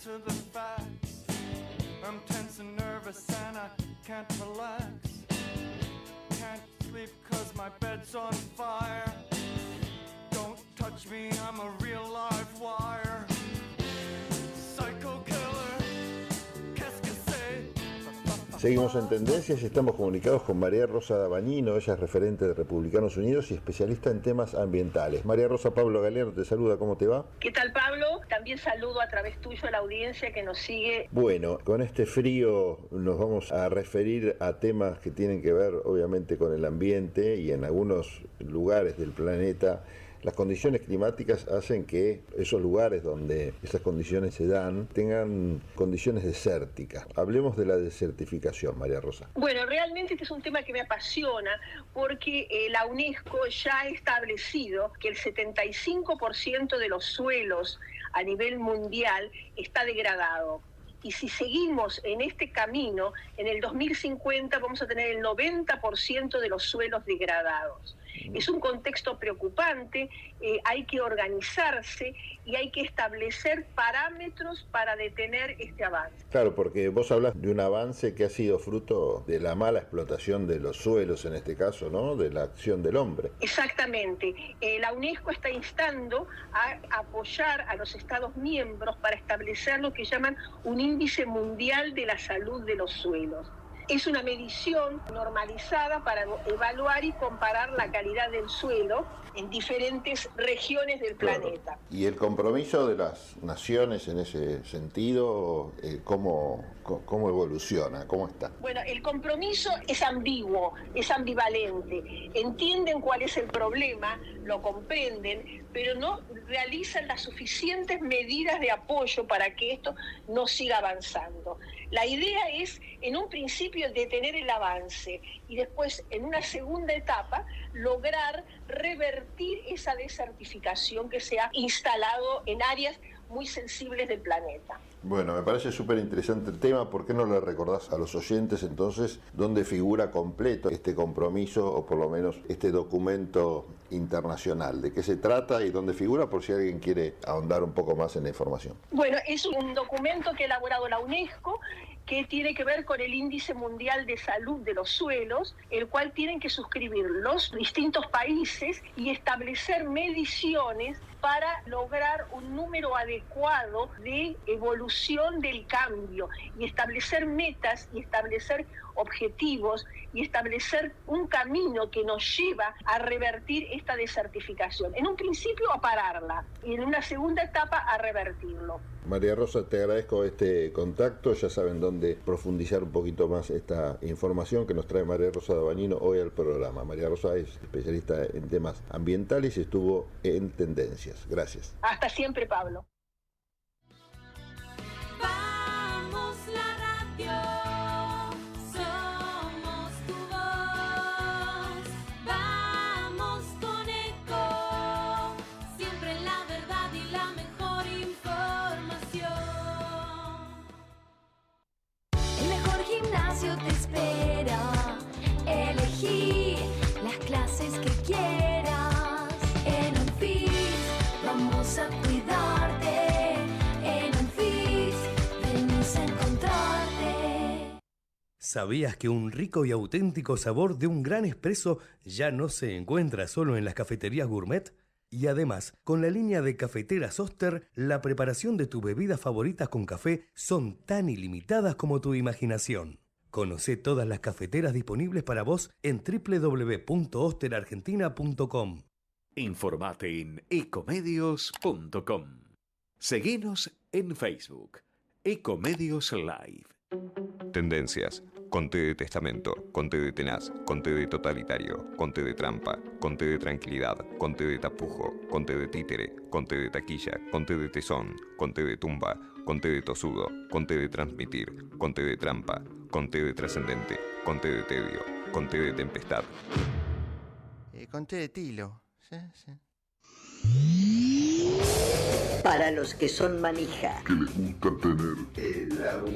To the facts. I'm tense and nervous and I can't relax. Can't sleep cause my bed's on fire. Don't touch me, I'm a real live wire. Psycho killer, qu'est-ce que c'est? Seguimos en Tendencias y estamos comunicados con María Rosa Dabañino. Ella es referente de Republicanos Unidos y especialista en temas ambientales. María Rosa, Pablo Galeano te saluda, ¿cómo te va? ¿Qué tal, Pablo? También saludo a través tuyo a la audiencia que nos sigue. Bueno, con este frío nos vamos a referir a temas que tienen que ver obviamente con el ambiente y en algunos lugares del planeta las condiciones climáticas hacen que esos lugares donde esas condiciones se dan tengan condiciones desérticas. Hablemos de la desertificación, María Rosa. Bueno, realmente este es un tema que me apasiona porque la UNESCO ya ha establecido que el 75% de los suelos a nivel mundial está degradado. Y si seguimos en este camino, en el 2050 vamos a tener el 90% de los suelos degradados. Es un contexto preocupante, hay que organizarse y hay que establecer parámetros para detener este avance. Claro, porque vos hablas de un avance que ha sido fruto de la mala explotación de los suelos, en este caso, ¿no? De la acción del hombre. Exactamente. La UNESCO está instando a apoyar a los Estados miembros para establecer lo que llaman un índice mundial de la salud de los suelos. Es una medición normalizada para evaluar y comparar la calidad del suelo en diferentes regiones del planeta. ¿Y el compromiso de las naciones en ese sentido, cómo evoluciona, cómo está? Bueno, el compromiso es ambiguo, es ambivalente. Entienden cuál es el problema, lo comprenden, pero no realizan las suficientes medidas de apoyo para que esto no siga avanzando. La idea es, en un principio, detener el avance y después, en una segunda etapa, lograr revertir esa desertificación que se ha instalado en áreas muy sensibles del planeta. Bueno, me parece súper interesante el tema. ¿Por qué no le recordás a los oyentes entonces dónde figura completo este compromiso o por lo menos este documento internacional? ¿De qué se trata y dónde figura por si alguien quiere ahondar un poco más en la información? Bueno, es un documento que ha elaborado la UNESCO que tiene que ver con el Índice Mundial de Salud de los Suelos, el cual tienen que suscribir los distintos países y establecer mediciones para lograr un número adecuado de evolución del cambio y establecer metas y establecer objetivos y establecer un camino que nos lleva a revertir esta desertificación. En un principio a pararla y en una segunda etapa a revertirlo. María Rosa, te agradezco este contacto. Ya saben dónde profundizar un poquito más esta información que nos trae María Rosa Dabañino hoy al programa. María Rosa es especialista en temas ambientales y estuvo en Tendencias. Gracias. Hasta siempre, Pablo. Vamos ¿Sabías que un rico y auténtico sabor de un gran espresso ya no se encuentra solo en las cafeterías gourmet? Y además, con la línea de cafeteras Oster, la preparación de tus bebidas favoritas con café son tan ilimitadas como tu imaginación. Conoce todas las cafeteras disponibles para vos en www.osterargentina.com. Informate en ecomedios.com. Seguinos en Facebook, Ecomedios Live. Tendencias. Conté de testamento, conté de tenaz, conté de totalitario, conté de trampa, conté de tranquilidad, conté de tapujo, conté de títere, conté de taquilla, conté de tesón, conté de tumba, conté de tosudo, conté de transmitir, conté de trampa, conté de trascendente, conté de tedio, conté de tempestad. Conté de tilo. Sí, sí. Para los que son manija, que les gusta tener el auto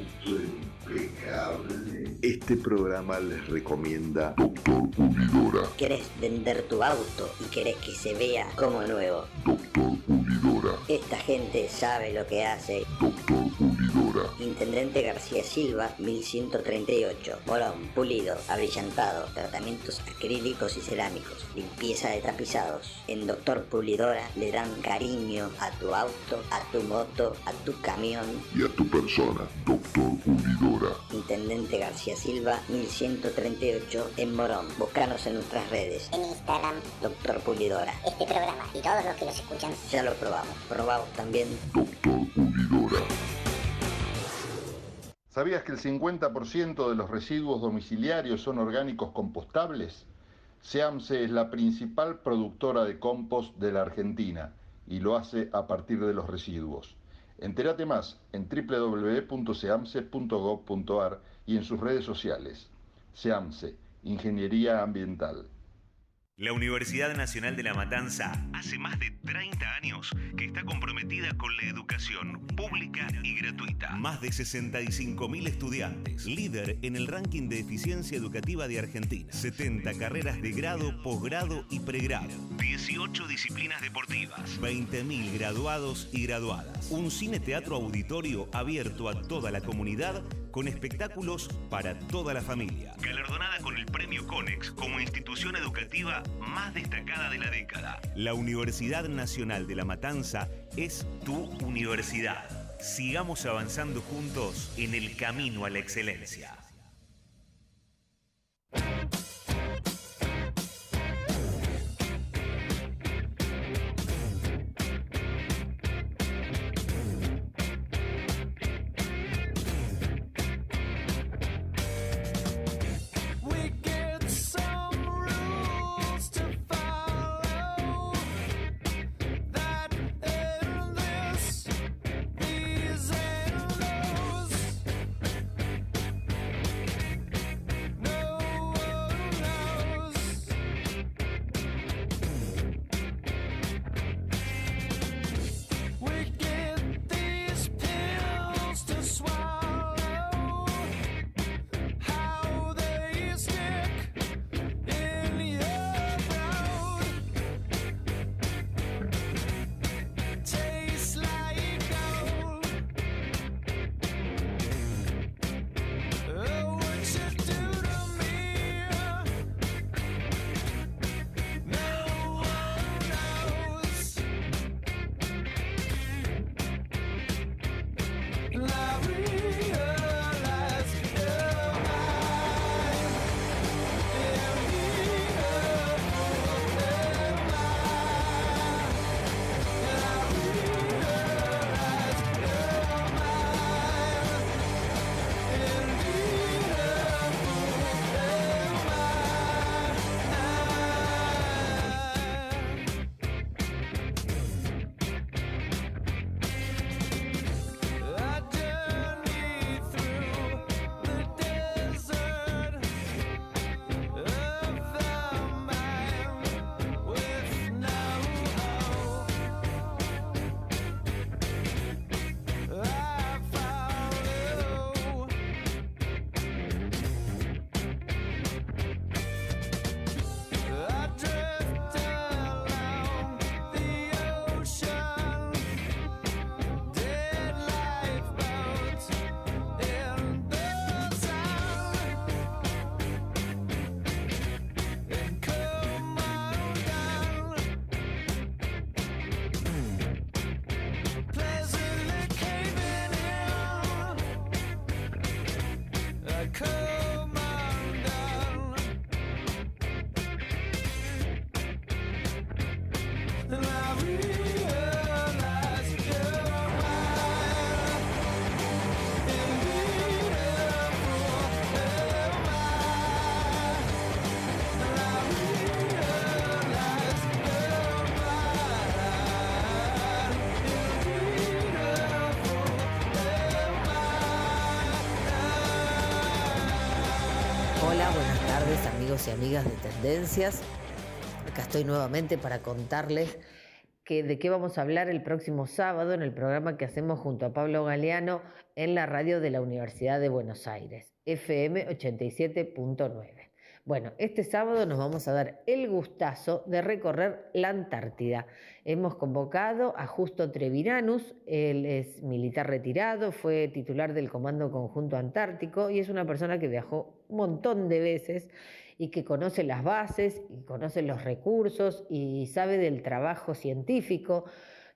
impecable, este programa les recomienda Doctor Pulidora. ¿querés vender tu auto y querés que se vea como nuevo? Doctor Pulidora. Esta gente sabe lo que hace. Doctor Pulidora. Intendente García Silva, 1138. Morón, pulido, abrillantado, tratamientos acrílicos y cerámicos, limpieza de tapizados. En Doctor Pulidora le dan cariño a tu auto, a tu moto, a tu camión. Y a tu persona, Doctor Pulidora. Intendente García Silva, 1138 en Morón. Búscanos en nuestras redes. En Instagram, Doctor Pulidora. este programa y todos los que los escuchan. Ya lo probamos. Probamos también. Doctor Pulidora. ¿Sabías que el 50% de los residuos domiciliarios son orgánicos compostables? SEAMSE es la principal productora de compost de la Argentina y lo hace a partir de los residuos. Entérate más en www.seamse.gov.ar y en sus redes sociales. SEAMSE, Ingeniería Ambiental. La Universidad Nacional de La Matanza hace más de 30 años que está comprometida con la educación pública y gratuita. Más de 65.000 estudiantes, líder en el ranking de eficiencia educativa de Argentina. 70 carreras de grado, posgrado y pregrado. 18 disciplinas deportivas. 20.000 graduados y graduadas. Un cine-teatro auditorio abierto a toda la comunidad con espectáculos para toda la familia. Galardonada con el Premio Conex como institución educativa más destacada de la década. La Universidad Nacional de La Matanza es tu universidad. Sigamos avanzando juntos en el camino a la excelencia. Hola, buenas tardes amigos y amigas de Tendencias. Acá estoy nuevamente para contarles de qué vamos a hablar el próximo sábado en el programa que hacemos junto a Pablo Galeano en la radio de la Universidad de Buenos Aires, FM 87.9. Bueno, este sábado nos vamos a dar el gustazo de recorrer la Antártida. Hemos convocado a Justo Treviranus, él es militar retirado, fue titular del Comando Conjunto Antártico y es una persona que viajó un montón de veces y que conoce las bases y conoce los recursos y sabe del trabajo científico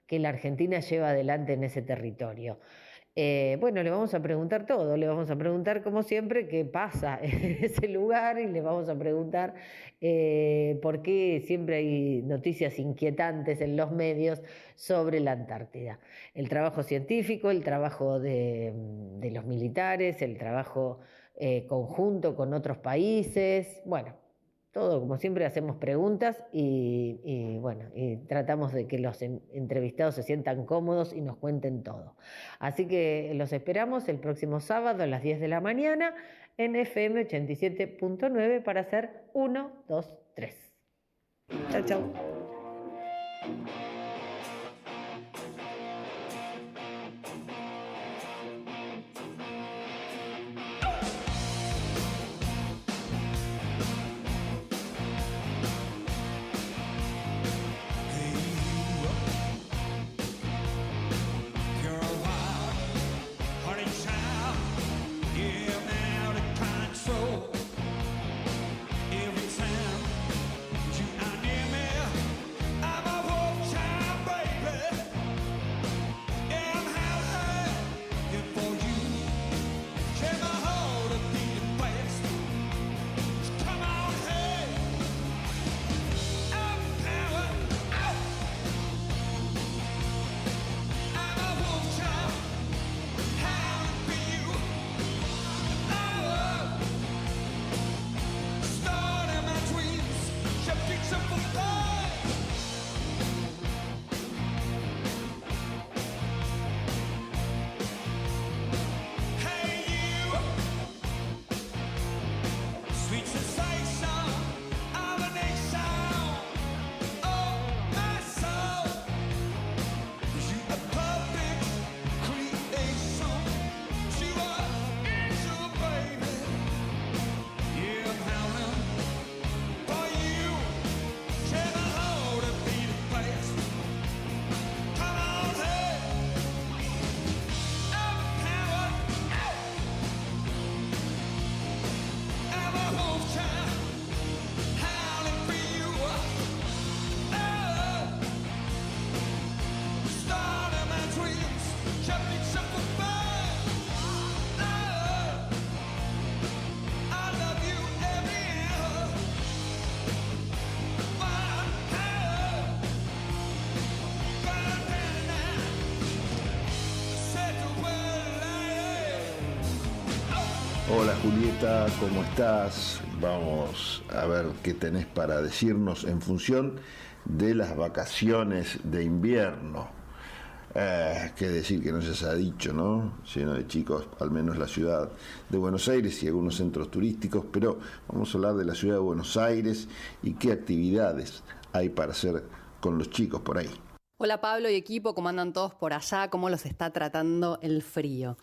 que la Argentina lleva adelante en ese territorio. Bueno, le vamos a preguntar todo, le vamos a preguntar como siempre qué pasa en ese lugar y le vamos a preguntar por qué siempre hay noticias inquietantes en los medios sobre la Antártida. El trabajo científico, el trabajo de los militares, el trabajo conjunto con otros países, bueno, todo, como siempre hacemos preguntas y tratamos de que los entrevistados se sientan cómodos y nos cuenten todo. Así que los esperamos el próximo sábado a las 10 de la mañana en FM 87.9 para hacer 1, 2, 3. Chau, chau. Hola Julieta, ¿cómo estás? Vamos a ver qué tenés para decirnos en función de las vacaciones de invierno. Qué decir que no se ha dicho, ¿no? Lleno de chicos, al menos la ciudad de Buenos Aires y algunos centros turísticos, pero vamos a hablar de la ciudad de Buenos Aires y qué actividades hay para hacer con los chicos por ahí. Hola Pablo y equipo, ¿cómo andan todos por allá? ¿Cómo los está tratando el frío?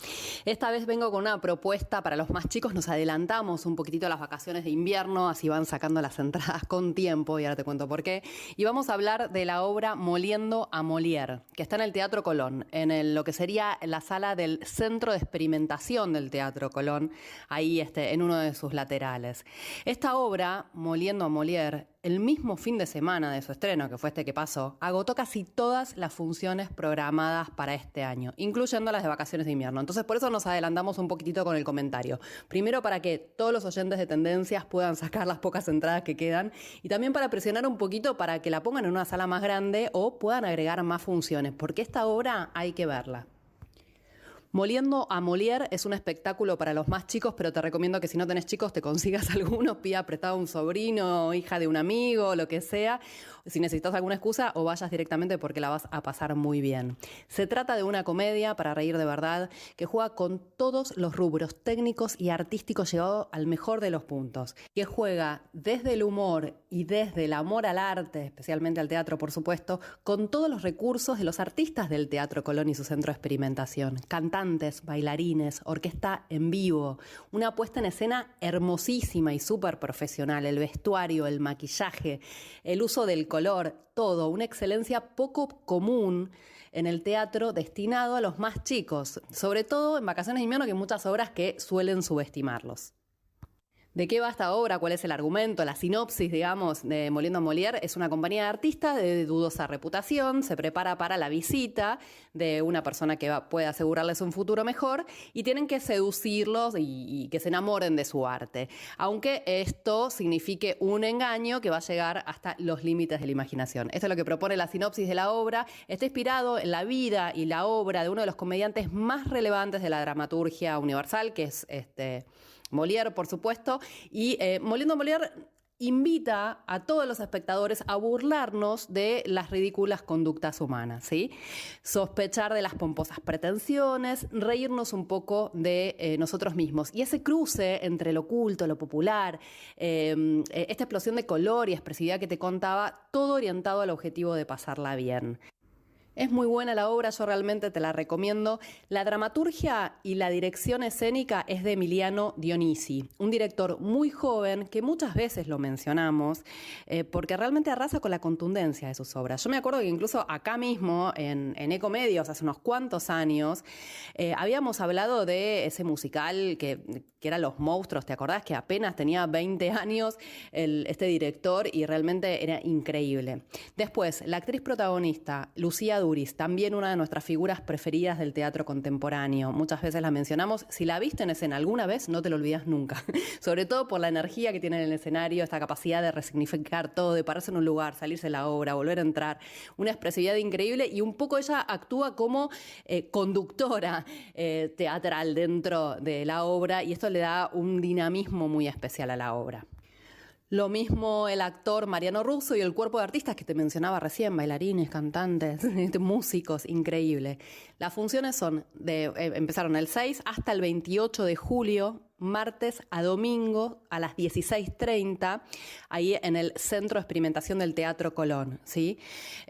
Esta vez vengo con una propuesta para los más chicos. Nos adelantamos un poquitito a las vacaciones de invierno, así van sacando las entradas con tiempo y ahora te cuento por qué. Y vamos a hablar de la obra Moliendo a Molière, que está en el Teatro Colón, en lo que sería la sala del Centro de Experimentación del Teatro Colón, ahí en uno de sus laterales. Esta obra, Moliendo a Molière, el mismo fin de semana de su estreno, que fue este que pasó, agotó casi todas las funciones programadas para este año, incluyendo las de vacaciones de invierno. Entonces, por eso nos adelantamos un poquitito con el comentario. Primero, para que todos los oyentes de Tendencias puedan sacar las pocas entradas que quedan, y también para presionar un poquito para que la pongan en una sala más grande o puedan agregar más funciones, porque esta obra hay que verla. Moliendo a Molière es un espectáculo para los más chicos, pero te recomiendo que si no tenés chicos te consigas alguno, pida prestado a un sobrino, hija de un amigo, lo que sea, si necesitas alguna excusa, o vayas directamente porque la vas a pasar muy bien. Se trata de una comedia para reír de verdad que juega con todos los rubros técnicos y artísticos llevados al mejor de los puntos, que juega desde el humor y desde el amor al arte, especialmente al teatro por supuesto, con todos los recursos de los artistas del Teatro Colón y su centro de experimentación, cantantes, bailarines, orquesta en vivo, una puesta en escena hermosísima y súper profesional, el vestuario, el maquillaje, el uso del color, todo, una excelencia poco común en el teatro destinado a los más chicos, sobre todo en vacaciones de invierno, que hay muchas obras que suelen subestimarlos. ¿De qué va esta obra? ¿Cuál es el argumento? La sinopsis, digamos, de Moliendo a Molière es una compañía de artistas de dudosa reputación, se prepara para la visita de una persona que puede asegurarles un futuro mejor y tienen que seducirlos y que se enamoren de su arte. Aunque esto signifique un engaño que va a llegar hasta los límites de la imaginación. Esto es lo que propone la sinopsis de la obra. Está inspirado en la vida y la obra de uno de los comediantes más relevantes de la dramaturgia universal, que es Molière, por supuesto, y Moliendo a Molière invita a todos los espectadores a burlarnos de las ridículas conductas humanas, ¿sí? Sospechar de las pomposas pretensiones, reírnos un poco de nosotros mismos. Y ese cruce entre lo oculto, lo popular, esta explosión de color y expresividad que te contaba, todo orientado al objetivo de pasarla bien. Es muy buena la obra, yo realmente te la recomiendo. La dramaturgia y la dirección escénica es de Emiliano Dionisi, un director muy joven que muchas veces lo mencionamos porque realmente arrasa con la contundencia de sus obras. Yo me acuerdo que incluso acá mismo, en Ecomedios, hace unos cuantos años, habíamos hablado de ese musical que era Los Monstruos, ¿te acordás? Que apenas tenía 20 años este director y realmente era increíble. Después, la actriz protagonista, Lucía Duris, también una de nuestras figuras preferidas del teatro contemporáneo. Muchas veces la mencionamos. Si la viste en escena alguna vez, no te lo olvidas nunca. Sobre todo por la energía que tiene en el escenario, esta capacidad de resignificar todo, de pararse en un lugar, salirse de la obra, volver a entrar. Una expresividad increíble y un poco ella actúa como conductora teatral dentro de la obra y esto le da un dinamismo muy especial a la obra. Lo mismo el actor Mariano Russo y el cuerpo de artistas que te mencionaba recién, bailarines, cantantes, músicos, increíble. Las funciones empezaron el 6 hasta el 28 de julio, martes a domingo a las 16:30, ahí en el Centro de Experimentación del Teatro Colón, ¿sí?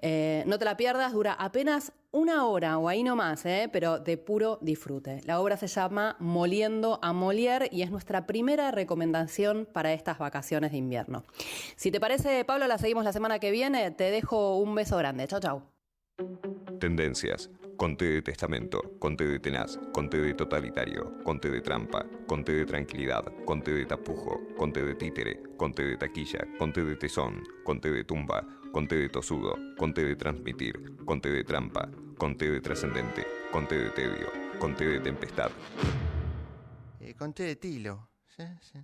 No te la pierdas, dura apenas una hora o ahí nomás, pero de puro disfrute. La obra se llama Moliendo a Molière y es nuestra primera recomendación para estas vacaciones de invierno. Si te parece, Pablo, la seguimos la semana que viene. Te dejo un beso grande. Chau, chau. Tendencias. Conté de testamento, conté de tenaz, conté de totalitario, conté de trampa, conté de tranquilidad, conté de tapujo, conté de títere, conté de taquilla, conté de tesón, conté de tumba, conté de tosudo, conté de transmitir, conté de trampa, conté de trascendente, conté de tedio, conté de tempestad. Conté de tilo. Sí, sí.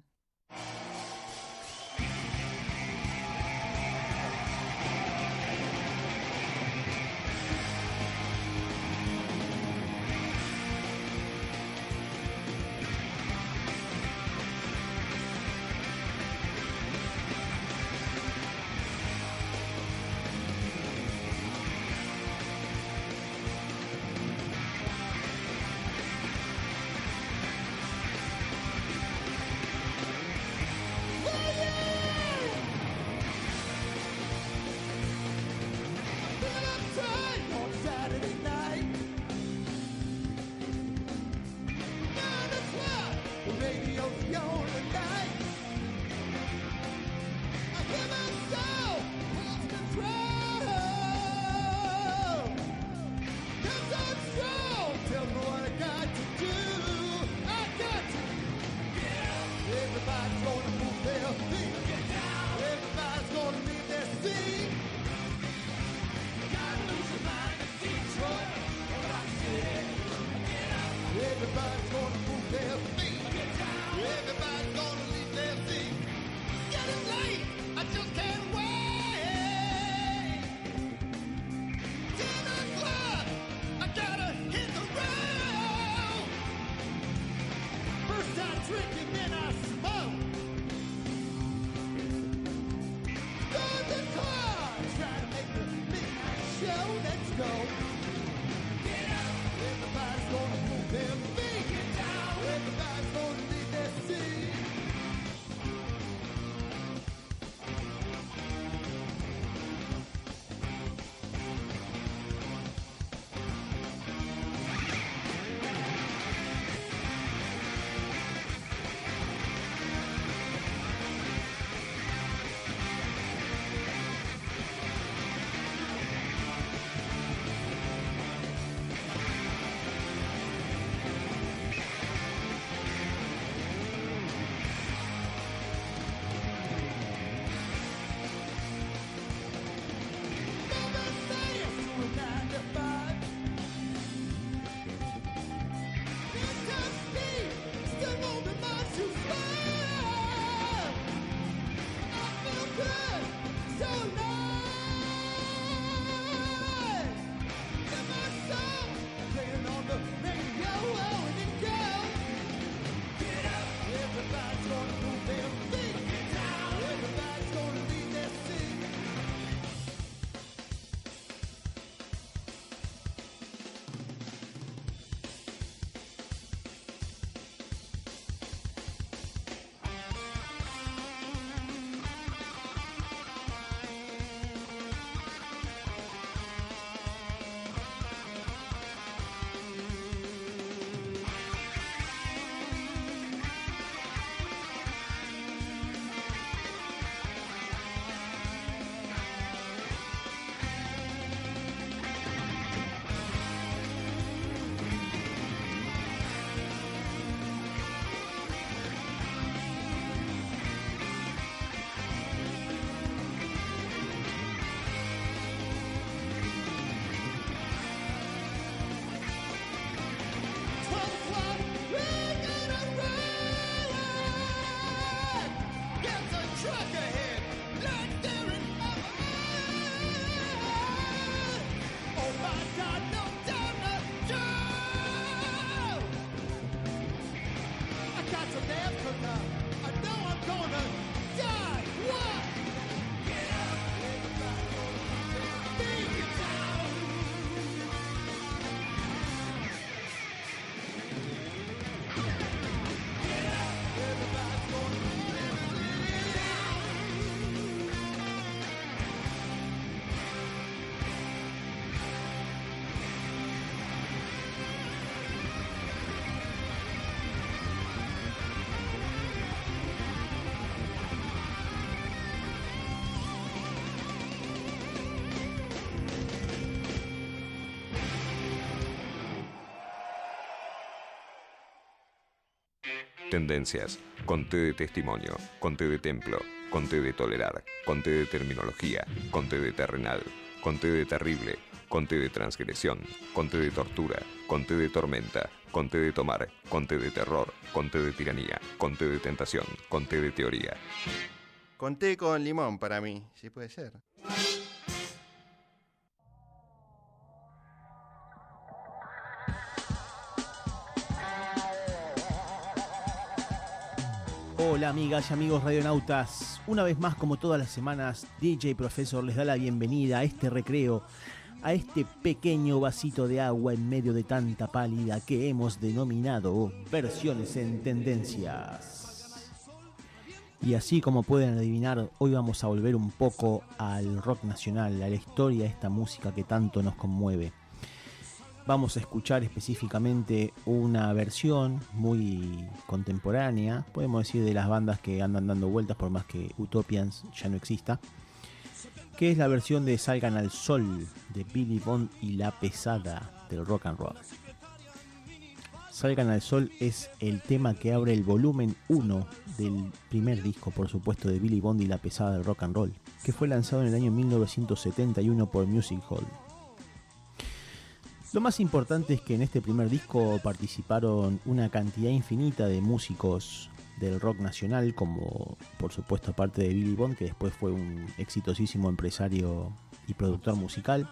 Tendencias, conté de testimonio, conté de templo, conté de tolerar, conté de terminología, conté de terrenal, conté de terrible, conté de transgresión, conté de tortura, conté de tormenta, conté de tomar, conté de terror, conté de tiranía, conté de tentación, conté de teoría. Conté con limón para mí, si puede ser. Hola amigas y amigos radionautas, una vez más como todas las semanas DJ Professor les da la bienvenida a este recreo, a este pequeño vasito de agua en medio de tanta pálida que hemos denominado Versiones en Tendencias. Y así como pueden adivinar, hoy vamos a volver un poco al rock nacional, a la historia de esta música que tanto nos conmueve. Vamos a escuchar específicamente una versión muy contemporánea, podemos decir de las bandas que andan dando vueltas por más que Utopians ya no exista, que es la versión de Salgan al Sol de Billy Bond y La Pesada del rock and roll. Salgan al Sol es el tema que abre el volumen 1 del primer disco, por supuesto, de Billy Bond y La Pesada del rock and roll, que fue lanzado en el año 1971 por Music Hall. Lo más importante es que en este primer disco participaron una cantidad infinita de músicos del rock nacional, como por supuesto aparte de Billy Bond, que después fue un exitosísimo empresario y productor musical.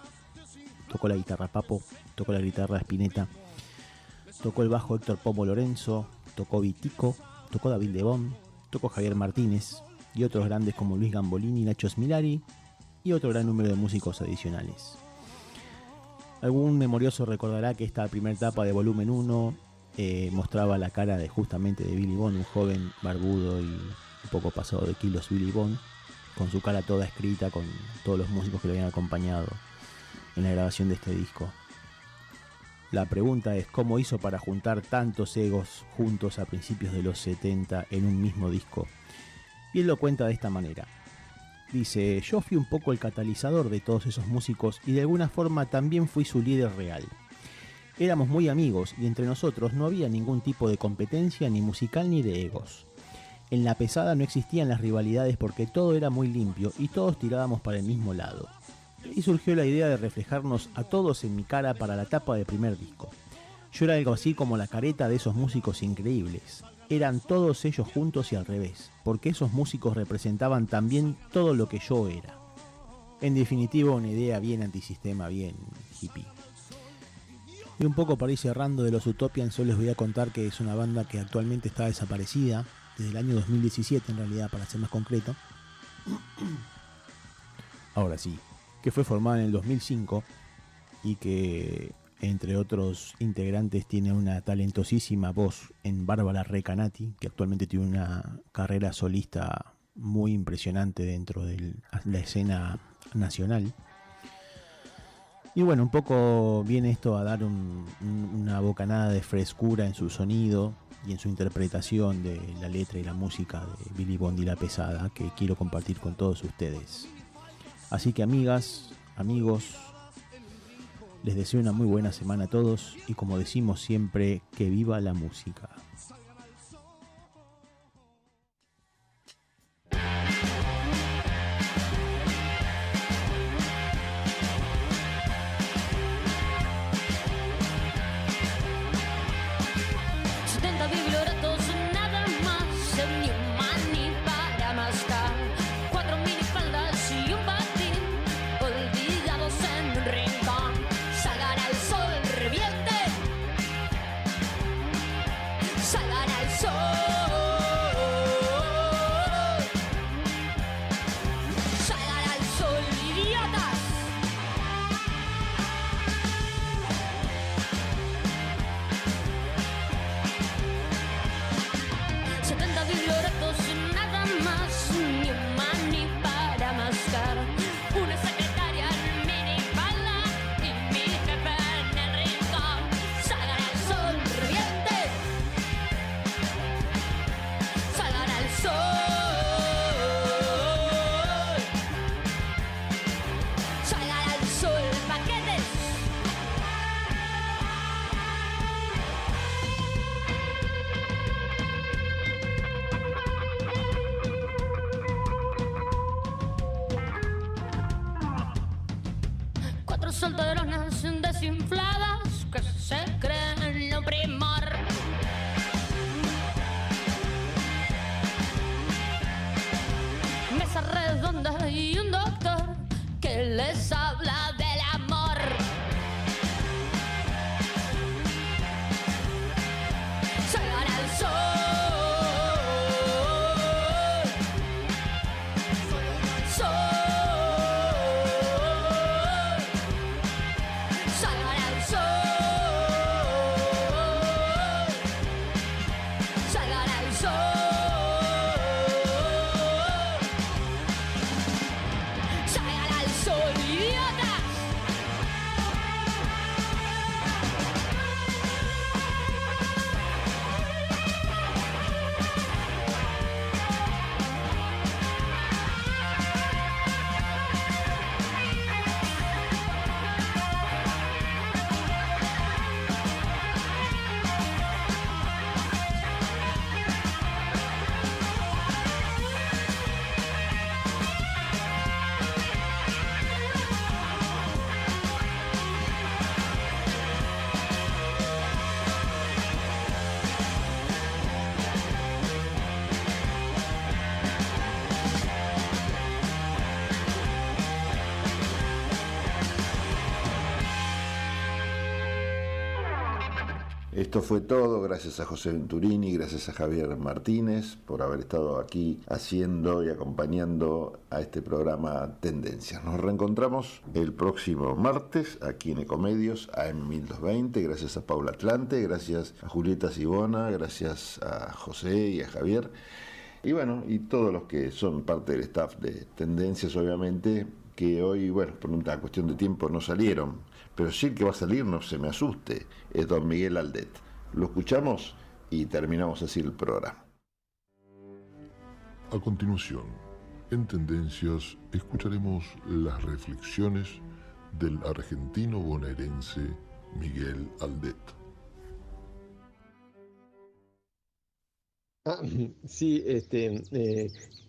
Tocó la guitarra Papo, tocó la guitarra Spinetta, tocó el bajo Héctor Pomo Lorenzo, tocó Vitico, tocó David Lebón, tocó Javier Martínez y otros grandes como Luis Gambolini, Nacho Smilari y otro gran número de músicos adicionales. Algún memorioso recordará que esta primera etapa de volumen 1 mostraba la cara justamente de Billy Bond, un joven barbudo y un poco pasado de kilos Billy Bond, con su cara toda escrita, con todos los músicos que lo habían acompañado en la grabación de este disco. La pregunta es cómo hizo para juntar tantos egos juntos a principios de los 70 en un mismo disco. Y él lo cuenta de esta manera. Dice, yo fui un poco el catalizador de todos esos músicos y de alguna forma también fui su líder real. Éramos muy amigos y entre nosotros no había ningún tipo de competencia ni musical ni de egos. En La Pesada no existían las rivalidades porque todo era muy limpio y todos tirábamos para el mismo lado. Y surgió la idea de reflejarnos a todos en mi cara para la tapa del primer disco. Yo era algo así como la careta de esos músicos increíbles. Eran todos ellos juntos y al revés, porque esos músicos representaban también todo lo que yo era. En definitiva, una idea bien antisistema, bien hippie. Y un poco para ir cerrando de los Utopians, yo les voy a contar que es una banda que actualmente está desaparecida, desde el año 2017 en realidad, para ser más concreto. Ahora sí, que fue formada en el 2005 y que, entre otros integrantes, tiene una talentosísima voz en Bárbara Recanati, que actualmente tiene una carrera solista muy impresionante dentro de la escena nacional. Y bueno, un poco viene esto a dar una bocanada de frescura en su sonido y en su interpretación de la letra y la música de Billy Bond y La Pesada, que quiero compartir con todos ustedes. Así que amigas, amigos, les deseo una muy buena semana a todos y como decimos siempre, que viva la música. Solteronas desinfladas que se creen lo primor. Mesa redonda y un doctor que les habla del amor. Salgan al sol. Salgan al sol y Esto fue todo, gracias a José Venturini, gracias a Javier Martínez por haber estado aquí haciendo y acompañando a este programa Tendencias. Nos reencontramos el próximo martes aquí en Ecomedios AM 1220, gracias a Paula Atlante, gracias a Julieta Sibona, gracias a José y a Javier, y bueno, y todos los que son parte del staff de Tendencias, obviamente, que hoy, bueno, por una cuestión de tiempo no salieron. Pero sí el que va a salir, no se me asuste, es don Miguel Aldet. Lo escuchamos y terminamos así el programa. A continuación, en Tendencias, escucharemos las reflexiones del argentino bonaerense Miguel Aldet. Sí,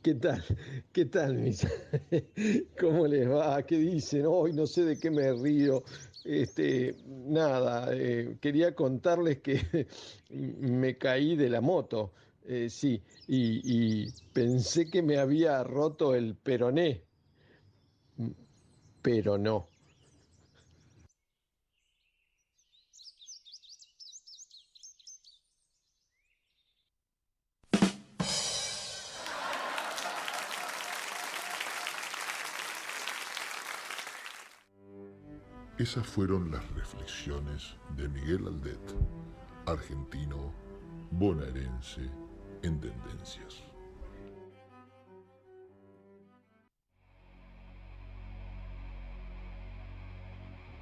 ¿qué tal? ¿Qué tal, mis? ¿Cómo les va? ¿Qué dicen? Hoy no sé de qué me río. Nada, quería contarles que me caí de la moto, sí, y pensé que me había roto el peroné, pero no. Esas fueron las reflexiones de Miguel Aldet, argentino bonaerense en Tendencias.